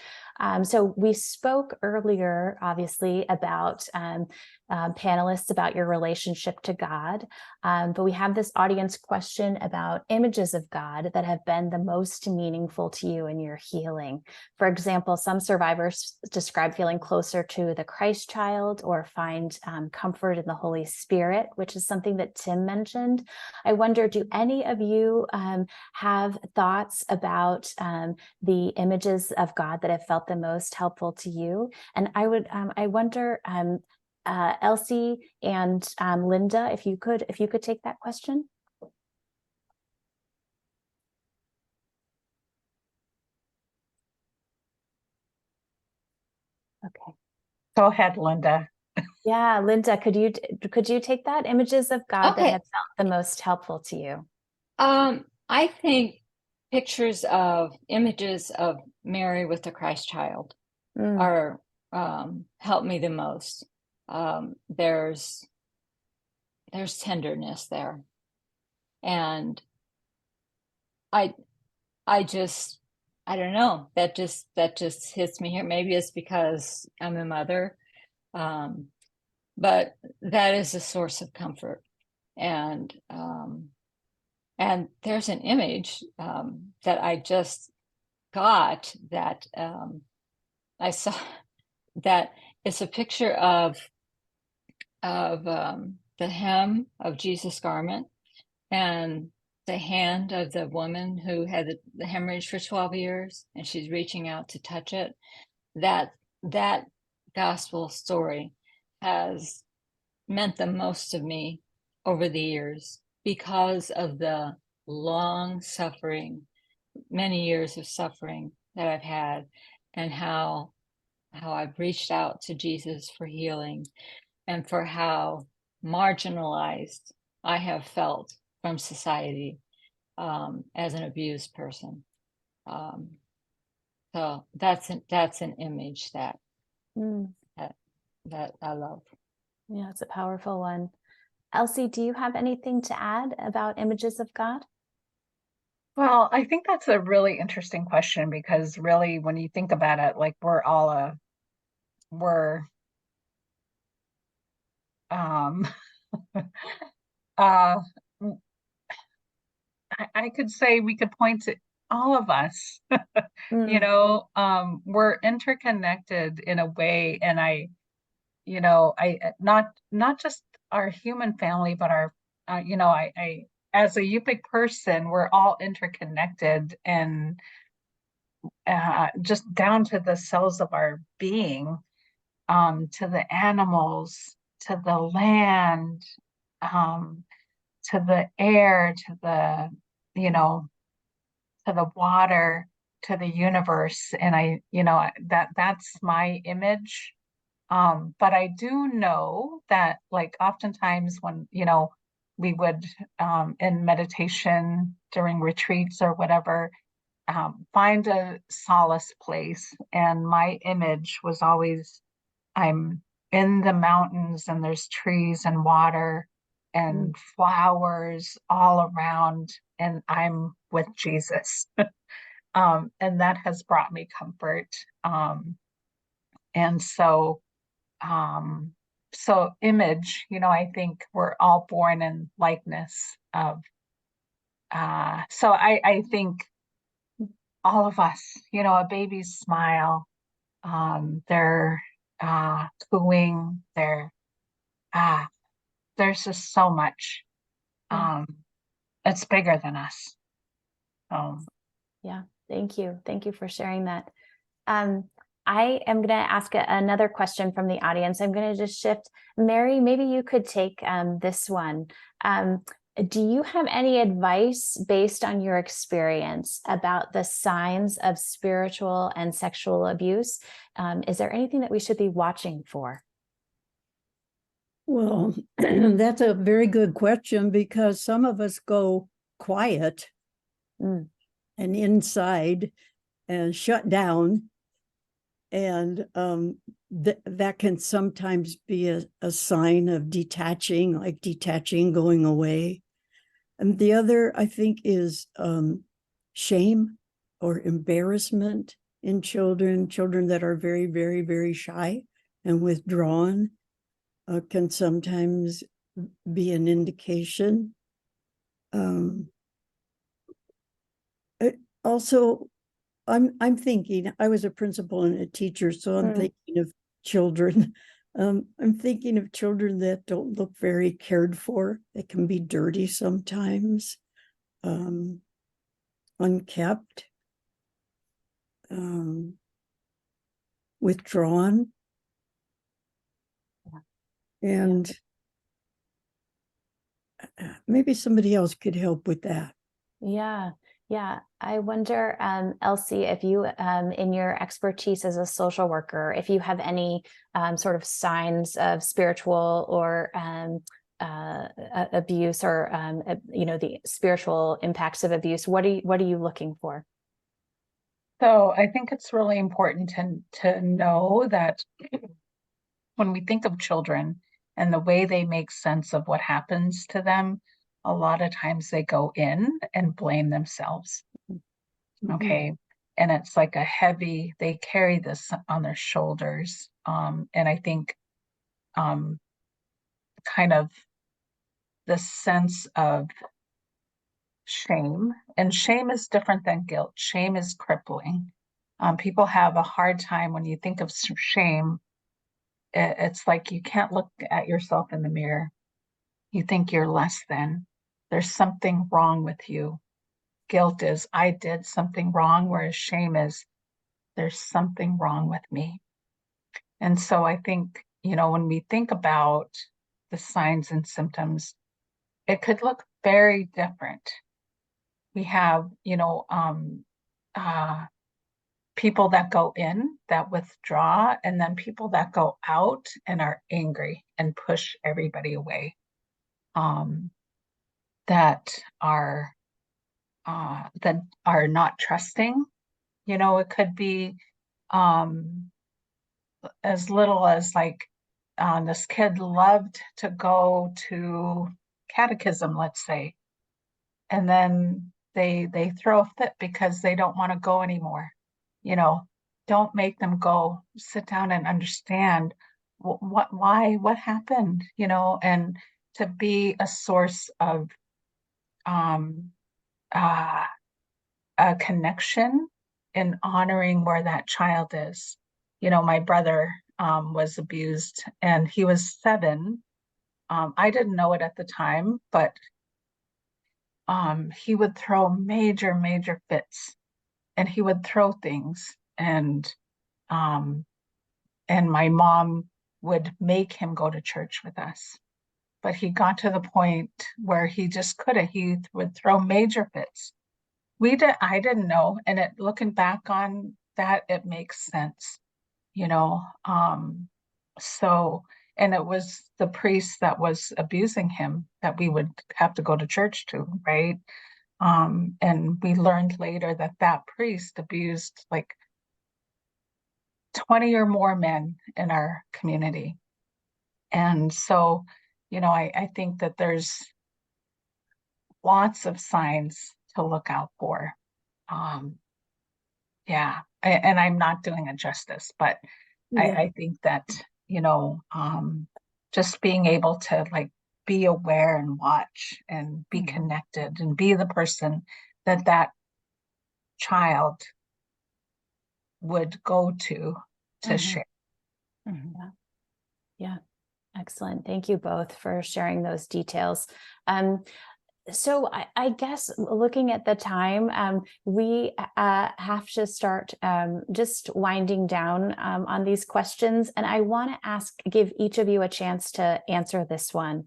So we spoke earlier, obviously, about panelists, about your relationship to God, but we have this audience question about images of God that have been the most meaningful to you in your healing. For example, some survivors describe feeling closer to the Christ child, or find comfort in the Holy Spirit, which is something that Tim mentioned. I wonder, do any of you have thoughts about the images of God that have felt the most helpful to you? And I wonder, Elsie and Linda, if you could take that question. Okay. Go ahead, Linda. Yeah, Linda, could you take that? Images of God that have felt the most helpful to you. I think images of Mary with the Christ child are help me the most. There's tenderness there, and I don't know, that just hits me here. Maybe it's because I'm a mother, but that is a source of comfort. And there's an image that I just got, that I saw, that it's a picture of the hem of Jesus' garment, and the hand of the woman who had the hemorrhage for 12 years, and she's reaching out to touch it. That gospel story has meant the most to me over the years, because of the long suffering, many years of suffering that I've had, and how I've reached out to Jesus for healing, and for how marginalized I have felt from society as an abused person. So that's an image that Mm, that I love. yeah, it's a powerful one. Elsie, do you have anything to add about images of God? Well, I think that's a really interesting question because really, when you think about it, like we're um uh I could say we could point to all of us, Mm, we're interconnected in a way, and I not just our human family, but our I as a Yupik person, we're all interconnected, and just down to the cells of our being, to the animals, to the land, um, to the air, to the, you know, to the water, to the universe. And that's my image. But I do know that, like, oftentimes when, we would, in meditation during retreats or whatever, find a solace place. And my image was always, I'm in the mountains and there's trees and water mm, and flowers all around, and I'm with Jesus. And that has brought me comfort. And um, so image, I think we're all born in likeness of, so I think all of us, a baby's smile, their cooing, ah, there's just so much. yeah, Um, it's bigger than us. yeah. Thank you. Thank you for sharing that. Um, I am going to ask another question from the audience. I'm going to just shift. Mary, maybe you could take this one. Do you have any advice based on your experience about the signs of spiritual and sexual abuse? Is there anything that we should be watching for? Well, that's a very good question because some of us go quiet Mm, and inside and shut down. And that can sometimes be a sign of detaching, like detaching, going away. And the other, I think, is shame or embarrassment in children that are very, very, very shy and withdrawn. Can sometimes be an indication. Also, I'm thinking, I was a principal and a teacher, so I'm mm, thinking of children. I'm thinking of children that don't look very cared for. They can be dirty sometimes, unkept, withdrawn. And maybe somebody else could help with that. yeah. Yeah. I wonder, Elsie, if you, in your expertise as a social worker, if you have any sort of signs of spiritual or abuse, or the spiritual impacts of abuse. What are you looking for? So I think it's really important to know that when we think of children and the way they make sense of what happens to them, a lot of times they go in and blame themselves. Mm-hmm. Okay. And it's like they carry this on their shoulders. And I think um, kind of the sense of shame, and shame is different than guilt. Shame is crippling. People have a hard time when you think of shame. It's like you can't look at yourself in the mirror. You think you're less than. There's something wrong with you. Guilt is, I did something wrong, whereas shame is, there's something wrong with me. And so I think, when we think about the signs and symptoms, it could look very different. We have, uh, people that go in that withdraw, and then people that go out and are angry and push everybody away. That are not trusting. You know, it could be as little as like this kid loved to go to catechism, let's say, and then they throw a fit because they don't want to go anymore. You know, don't make them go. Sit down and understand what happened, you know, and to be a source of um a connection in honoring where that child is. You know, my brother was abused and he was 7. I didn't know it at the time, but he would throw major fits, and he would throw things, um, and my mom would make him go to church with us. But he got to the point where he just couldn't. He would throw major fits. I didn't know, and looking back on that, it makes sense, you know. So, and it was the priest that was abusing him that we would have to go to church to, right? And we learned later that that priest abused like 20 or more men in our community. And so, you know, I think that there's lots of signs to look out for. Yeah, and I'm not doing it justice, but Yeah. I think that, you know, just being able to like be aware and watch and be connected and be the person that that child would go to share. Yeah. Yeah. Excellent. Thank you both for sharing those details. So I guess looking at the time, we have to start just winding down on these questions. And I want to give each of you a chance to answer this one.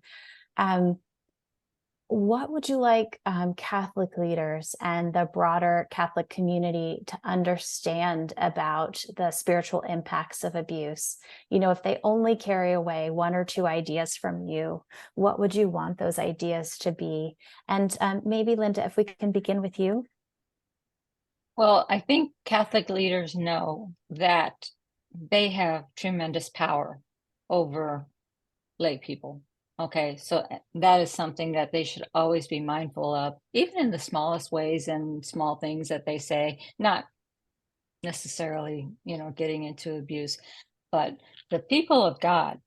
What would you like Catholic leaders and the broader Catholic community to understand about the spiritual impacts of abuse? You know, if they only carry away 1 or 2 ideas from you, what would you want those ideas to be? And maybe, Linda, if we can begin with you. Well, I think Catholic leaders know that they have tremendous power over lay people. Okay, so that is something that they should always be mindful of, even in the smallest ways and small things that they say, not necessarily, you know, getting into abuse, but the people of God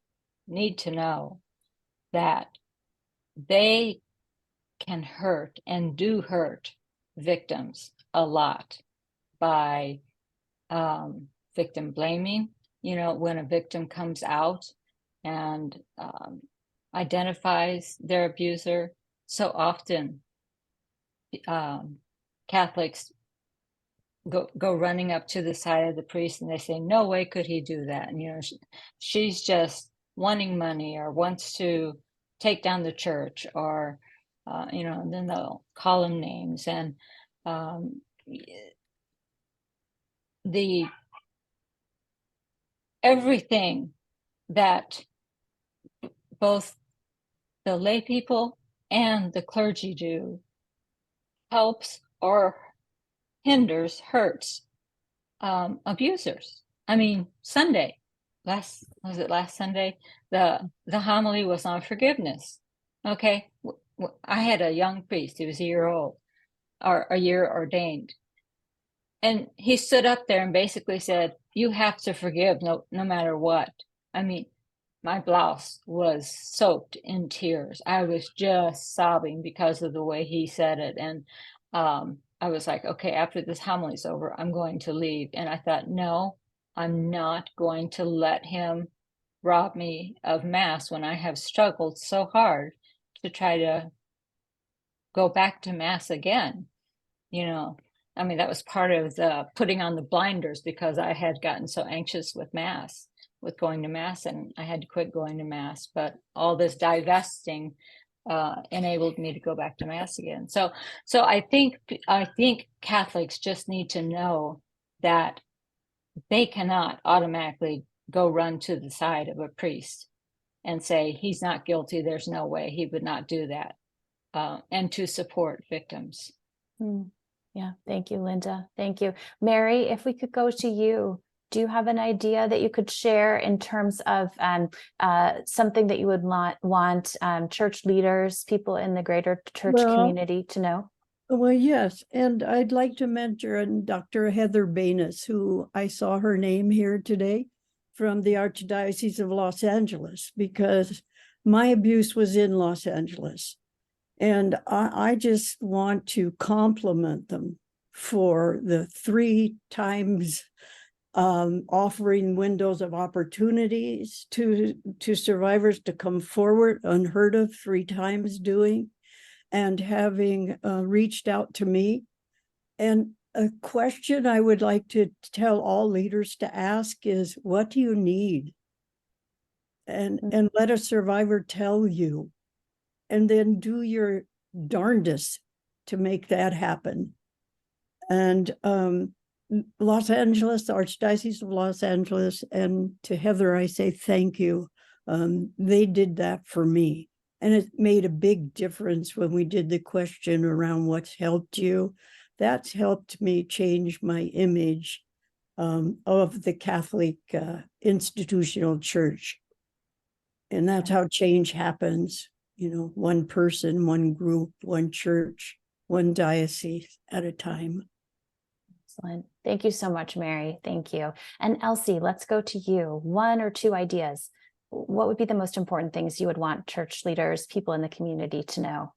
need to know that they can hurt and do hurt victims a lot by victim blaming. You know, when a victim comes out and identifies their abuser, so often Catholics go running up to the side of the priest and they say, no way could he do that. And, you know, she's just wanting money or wants to take down the church, or, you know, and then they'll call them names. And everything that both the lay people and the clergy do helps or hinders, hurts abusers. I mean, last Sunday, the homily was on forgiveness. Okay, I had a young priest. He was a year old, or a year ordained, and he stood up there and basically said, "You have to forgive, no matter what." I mean, my blouse was soaked in tears. I was just sobbing because of the way he said it. And I was like, okay, after this homily's over, I'm going to leave. And I thought, no, I'm not going to let him rob me of Mass when I have struggled so hard to try to go back to Mass again. You know, I mean, that was part of the putting on the blinders, because I had gotten so anxious with Mass, with going to Mass, and I had to quit going to Mass. But all this divesting enabled me to go back to Mass again. So I think Catholics just need to know that they cannot automatically go run to the side of a priest and say, he's not guilty, there's no way he would not do that, and to support victims. Yeah, thank you, Linda. Thank you. Mary, if we could go to you, do you have an idea that you could share in terms of something that you would want church leaders, people in the greater church community to know? Well, yes, and I'd like to mention Dr. Heather Banis, who I saw her name here today from the Archdiocese of Los Angeles, because my abuse was in Los Angeles. And I just want to compliment them for the 3 times offering windows of opportunities to survivors to come forward, unheard of, 3 times doing, and having reached out to me. And a question I would like to tell all leaders to ask is, what do you need? And let a survivor tell you, and then do your darndest to make that happen. And Los Angeles, the Archdiocese of Los Angeles, and to Heather, I say thank you. They did that for me. And it made a big difference when we did the question around what's helped you. That's helped me change my image of the Catholic institutional church. And that's how change happens. You know, one person, one group, one church, one diocese at a time. Excellent. Thank you so much, Mary. Thank you. And Elsie, let's go to you. 1 or 2 ideas. What would be the most important things you would want church leaders, people in the community to know?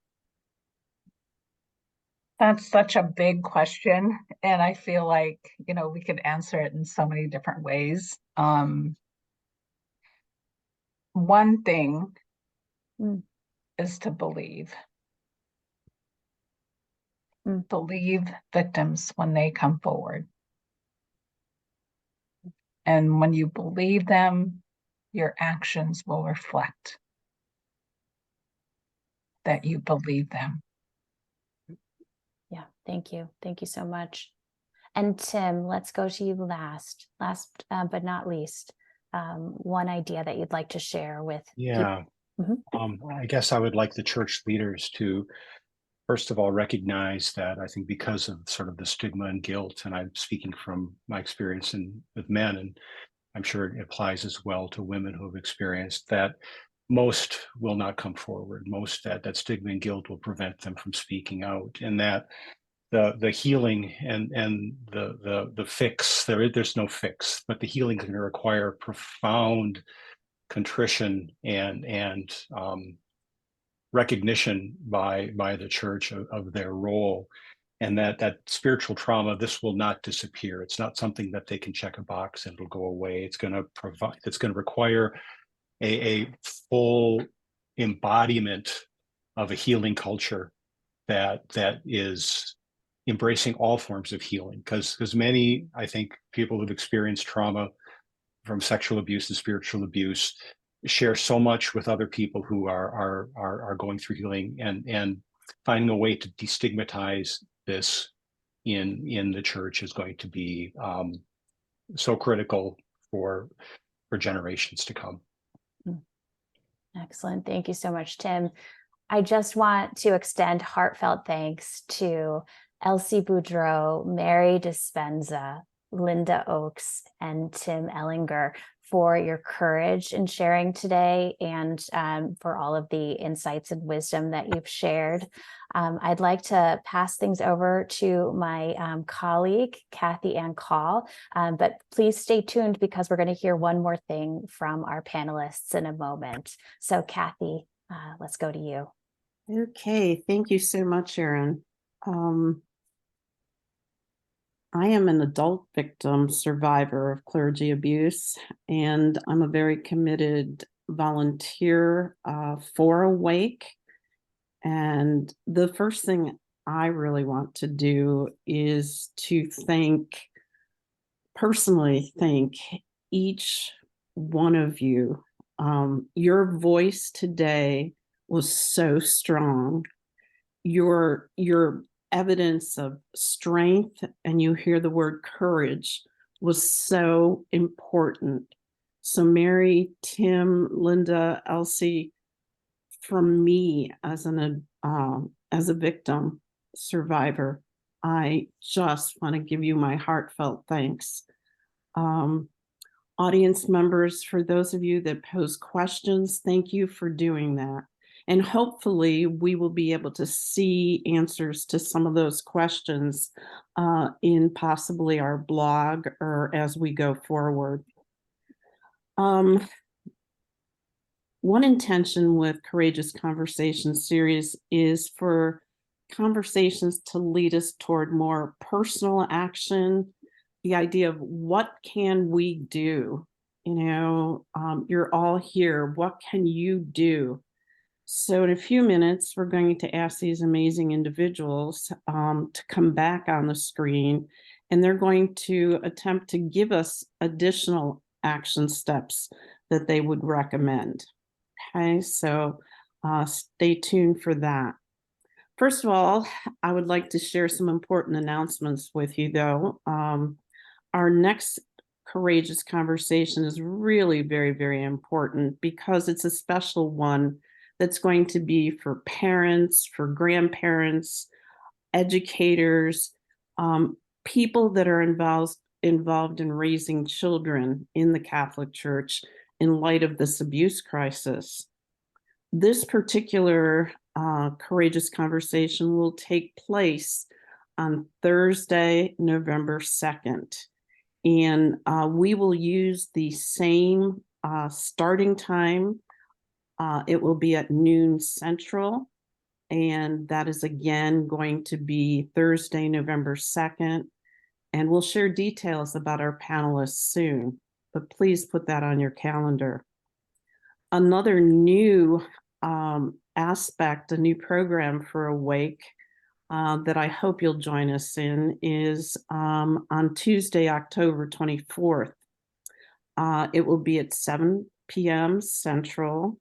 That's such a big question. And I feel like, we could answer it in so many different ways. One thing is to believe. Believe victims when they come forward. And when you believe them, your actions will reflect that you believe them. Yeah, thank you. Thank you so much. And Tim, let's go to you last but not least. 1 idea that you'd like to share with Yeah. I guess I would like the church leaders to, first of all, recognize that I think because of sort of the stigma and guilt, and I'm speaking from my experience with men, and I'm sure it applies as well to women who have experienced that, most will not come forward. Most that stigma and guilt will prevent them from speaking out, and that the healing and the fix, there's no fix, but the healing is going to require profound contrition and recognition by the church of their role, and that spiritual trauma, this will not disappear. It's not something that they can check a box and it'll go away. It's going to require a full embodiment of a healing culture that is embracing all forms of healing, because many, I think, people who've experienced trauma from sexual abuse and spiritual abuse share so much with other people who are going through healing, and finding a way to destigmatize this in the church is going to be so critical for generations to come. Excellent. Thank you so much, Tim. I just want to extend heartfelt thanks to Elsie Boudreau, Mary Dispenza, Linda Ochs, and Tim Ehlinger for your courage in sharing today, and for all of the insights and wisdom that you've shared. I'd like to pass things over to my colleague, Kathy Ann Call, but please stay tuned because we're going to hear one more thing from our panelists in a moment. So Kathy, let's go to you. Okay, thank you so much, Erin. I am an adult victim survivor of clergy abuse, and I'm a very committed volunteer for Awake. And the first thing I really want to do is to personally thank each one of you. Your voice today was so strong. Your evidence of strength, and you hear the word courage, was so important. So Mary, Tim, Linda, Elsie, from me as a victim survivor, I just want to give you my heartfelt thanks. Audience members, for those of you that pose questions, thank you for doing that. And hopefully we will be able to see answers to some of those questions in possibly our blog or as we go forward. One intention with Courageous Conversations series is for conversations to lead us toward more personal action, the idea of what can we do? You're all here. What can you do? So in a few minutes, we're going to ask these amazing individuals to come back on the screen, and they're going to attempt to give us additional action steps that they would recommend. Okay, so stay tuned for that. First of all, I would like to share some important announcements with you, though. Our next Courageous Conversation is really very, very important because it's a special one that's going to be for parents, for grandparents, educators, people that are involved in raising children in the Catholic Church in light of this abuse crisis. This particular Courageous Conversation will take place on Thursday, November 2nd. And we will use the same starting time. It will be at noon Central. And that is again going to be Thursday, November 2nd. And we'll share details about our panelists soon, but please put that on your calendar. Another new aspect, a new program for Awake that I hope you'll join us in is on Tuesday, October 24th. It will be at 7 p.m. Central.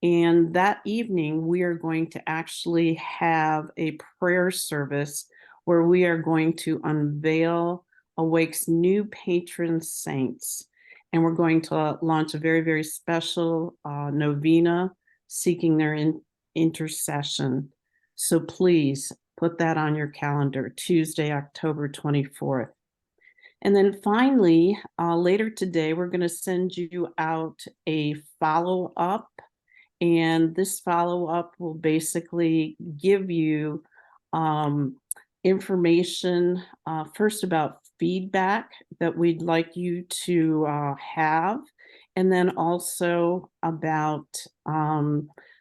And that evening, we are going to actually have a prayer service where we are going to unveil Awake's new patron saints. And we're going to launch a very, very special novena seeking their intercession. So please put that on your calendar, Tuesday, October 24th. And then finally, later today, we're going to send you out a follow-up. And this follow-up will basically give you information first about feedback that we'd like you to have, and then also about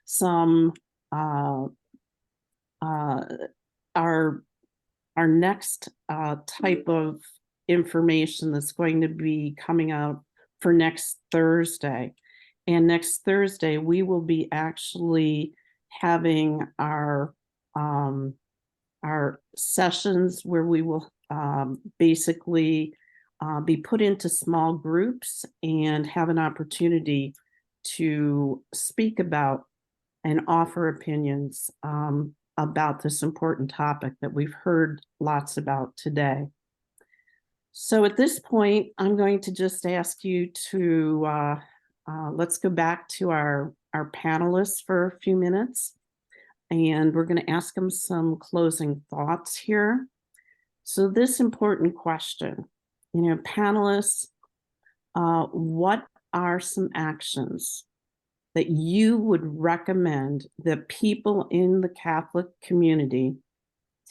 some our next type of information that's going to be coming out for next Thursday. And next Thursday, we will be actually having our sessions where we will basically be put into small groups and have an opportunity to speak about and offer opinions about this important topic that we've heard lots about today. So at this point, I'm going to just ask you to let's go back to our panelists for a few minutes, and we're going to ask them some closing thoughts here. So this important question, panelists, what are some actions that you would recommend that people in the Catholic community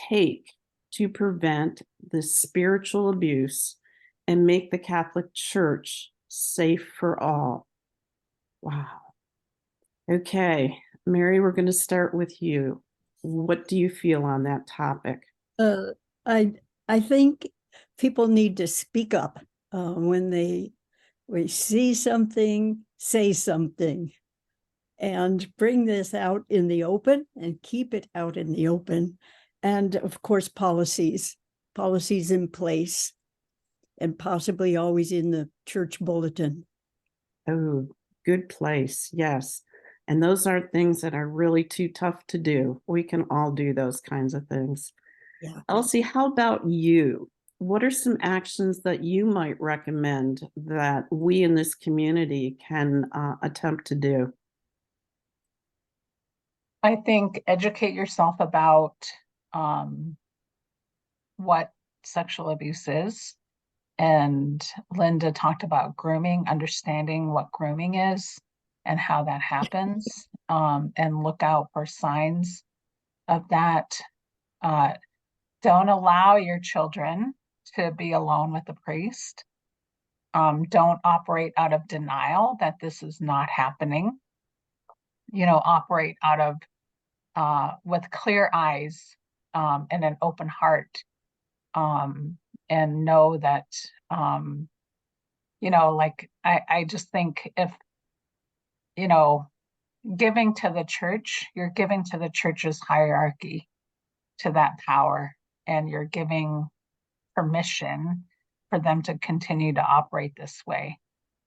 take to prevent this spiritual abuse and make the Catholic Church safe for all? Wow. Okay, Mary, we're going to start with you. What do you feel on that topic? I think people need to speak up when we see something, say something, and bring this out in the open and keep it out in the open. And of course, policies in place, and possibly always in the church bulletin. Oh, good place. Yes. And those aren't things that are really too tough to do. We can all do those kinds of things. Yeah. Elsie, how about you? what are some actions that you might recommend that we in this community can attempt to do? I think educate yourself about what sexual abuse is. And Linda talked about grooming, understanding what grooming is and how that happens, and look out for signs of that. Don't allow your children to be alone with the priest. Don't operate out of denial that this is not happening. Operate out of with clear eyes and an open heart, and know that like I just think if giving to the church, you're giving to the church's hierarchy, to that power, and you're giving permission for them to continue to operate this way.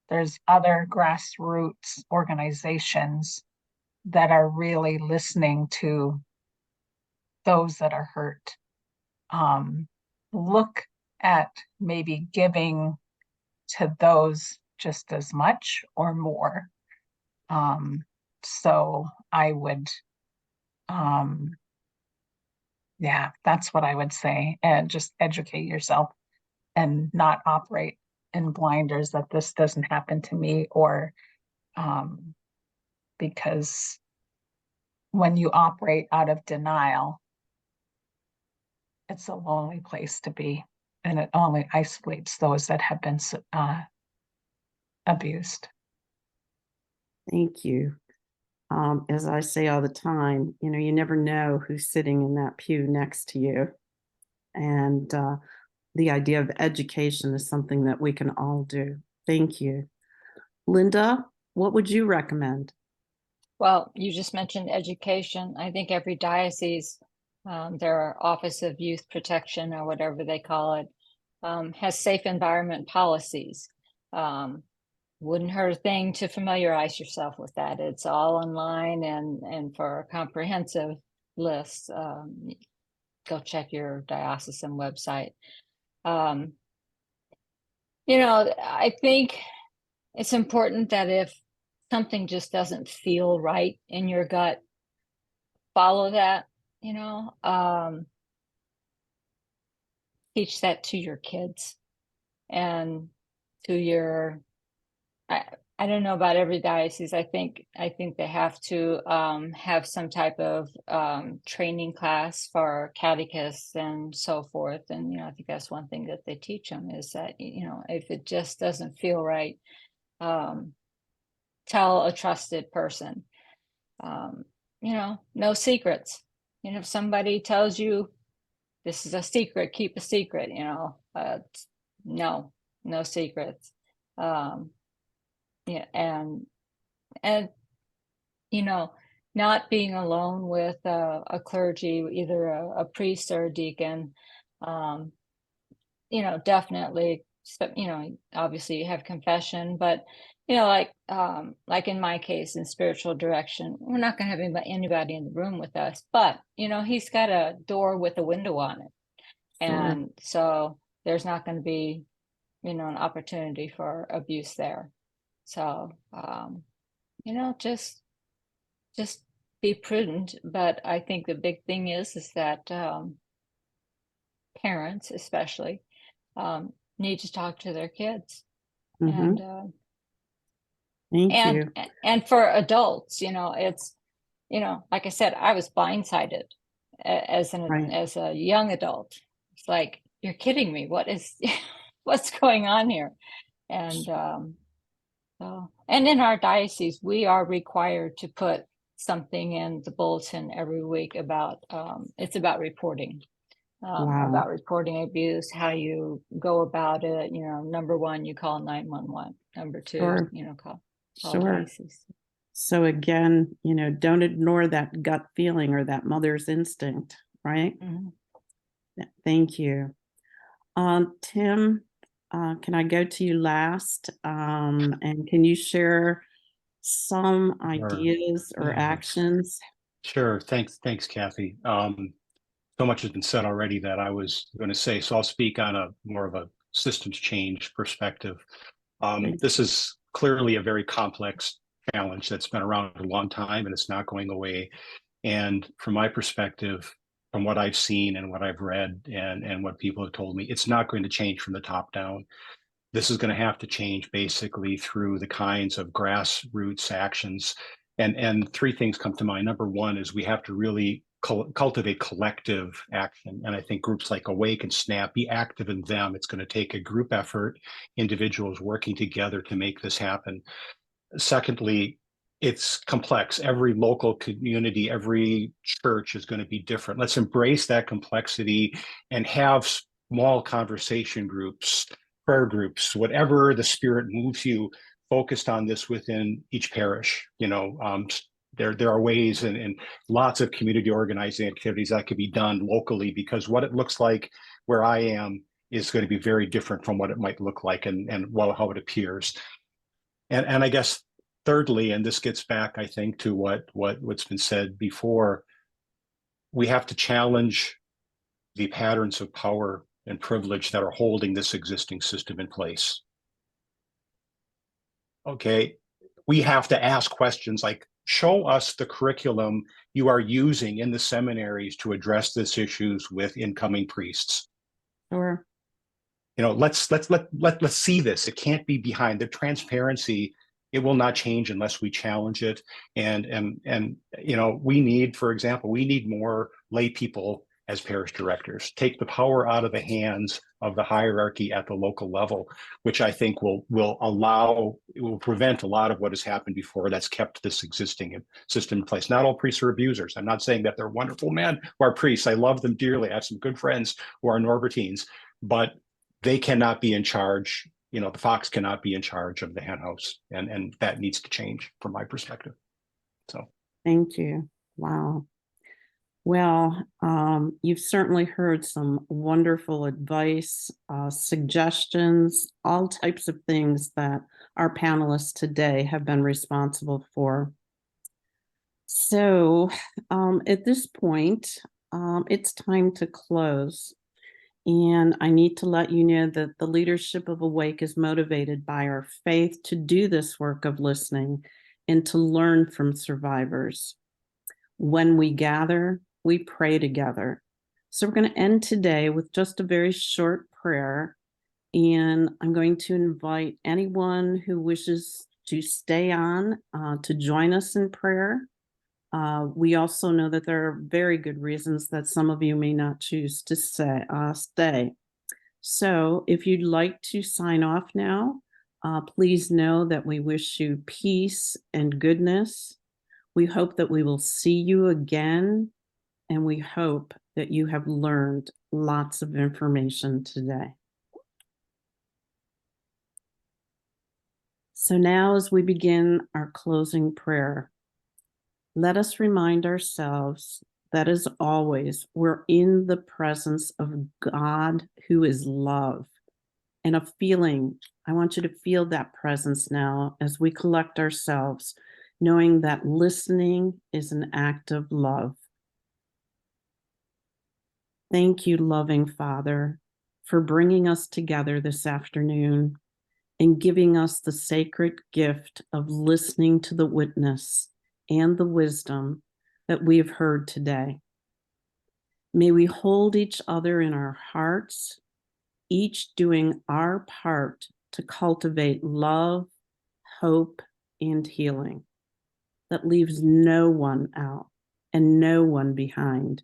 There's other grassroots organizations that are really listening to those that are hurt. Look at maybe giving to those just as much or more. So I would, yeah, that's what I would say. And just educate yourself and not operate in blinders that this doesn't happen to me, or because when you operate out of denial, it's a lonely place to be, and it only isolates those that have been abused. Thank you. As I say all the time, you never know who's sitting in that pew next to you. And the idea of education is something that we can all do. Thank you. Linda, what would you recommend? Well, you just mentioned education. I think every diocese, their Office of Youth Protection or whatever they call it, has safe environment policies. Wouldn't hurt a thing to familiarize yourself with that. It's all online, and for a comprehensive list, go check your diocesan website. I think it's important that if something just doesn't feel right in your gut, follow that, teach that to your kids and to your, I don't know about every diocese. I think they have to have some type of training class for catechists and so forth. And, I think that's one thing that they teach them is that, if it just doesn't feel right, tell a trusted person. No secrets. If somebody tells you this is a secret, keep a secret, no secrets. Yeah, and not being alone with a clergy, either a priest or a deacon, definitely, obviously you have confession, but like in my case, in spiritual direction, we're not going to have anybody in the room with us, but he's got a door with a window on it. Sure. And so there's not going to be an opportunity for abuse there. So just be prudent. But I think the big thing is that parents especially need to talk to their kids. Mhm. And Thank you. and for adults, it's like I said, I was blindsided as Right. as a young adult. It's like, you're kidding me. What is what's going on here? And and in our diocese, we are required to put something in the bulletin every week about it's about reporting. Wow. About reporting abuse, how you go about it. Number one, you call 911. Number two, Sure. call Sure. diocese. So again, don't ignore that gut feeling or that mother's instinct, right? Mhm. Yeah, thank you. Tim, can I go to you last? And can you share some Sure. ideas or Yeah. actions? Sure. Thanks, Kathy. so much has been said already that I was going to say, so I'll speak on a more of a systems change perspective. This is clearly a very complex challenge that's been around a long time, and it's not going away. And from my perspective, from what I've seen and what I've read and what people have told me, it's not going to change from the top down. This is going to have to change basically through the kinds of grassroots actions. And three things come to mind. Number one is we have to really cultivate collective action. And I think groups like Awake and SNAP, be active in them. It's going to take a group effort, individuals working together to make this happen. Secondly, it's complex. Every local community, every church is going to be different. Let's embrace that complexity and have small conversation groups, prayer groups, whatever the Spirit moves you, focused on this within each parish. There are ways and lots of community organizing activities that could be done locally, because what it looks like where I am is going to be very different from what it might look like and how it appears. And I guess thirdly, and this gets back, I think, to what's been said before, we have to challenge the patterns of power and privilege that are holding this existing system in place. Okay, we have to ask questions like, show us the curriculum you are using in the seminaries to address these issues with incoming priests. Sure. Let's see this. It can't be behind the transparency. It will not change unless we challenge it. And we need, for example, more lay people as parish directors. Take the power out of the hands of the hierarchy at the local level, which I think will prevent a lot of what has happened before that's kept this existing system in place. Not all priests are abusers. I'm not saying that they're wonderful men who are priests. I love them dearly. I have some good friends who are Norbertines, but they cannot be in charge. The fox cannot be in charge of the hen house, and that needs to change from my perspective. So Thank you. Wow. Well, you've certainly heard some wonderful advice, suggestions, all types of things that our panelists today have been responsible for. So at this point, it's time to close. And I need to let you know that the leadership of Awake is motivated by our faith to do this work of listening and to learn from survivors. When we gather, we pray together. So we're going to end today with just a very short prayer. And I'm going to invite anyone who wishes to stay on to join us in prayer. We also know that there are very good reasons that some of you may not choose to stay. So if you'd like to sign off now, please know that we wish you peace and goodness. We hope that we will see you again, and we hope that you have learned lots of information today. So now, as we begin our closing prayer, let us remind ourselves that, as always, we're in the presence of God, who is love, and a feeling. I want you to feel that presence now as we collect ourselves, knowing that listening is an act of love. Thank you, loving Father, for bringing us together this afternoon and giving us the sacred gift of listening to the witness and the wisdom that we have heard today. May we hold each other in our hearts, each doing our part to cultivate love, hope, and healing that leaves no one out and no one behind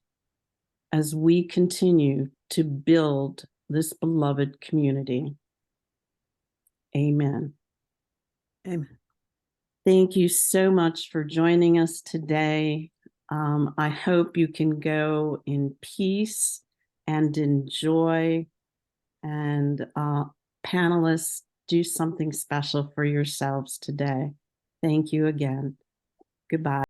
as we continue to build this beloved community. Amen. Amen. Thank you so much for joining us today. I hope you can go in peace and enjoy, and panelists, do something special for yourselves today. Thank you again. Goodbye.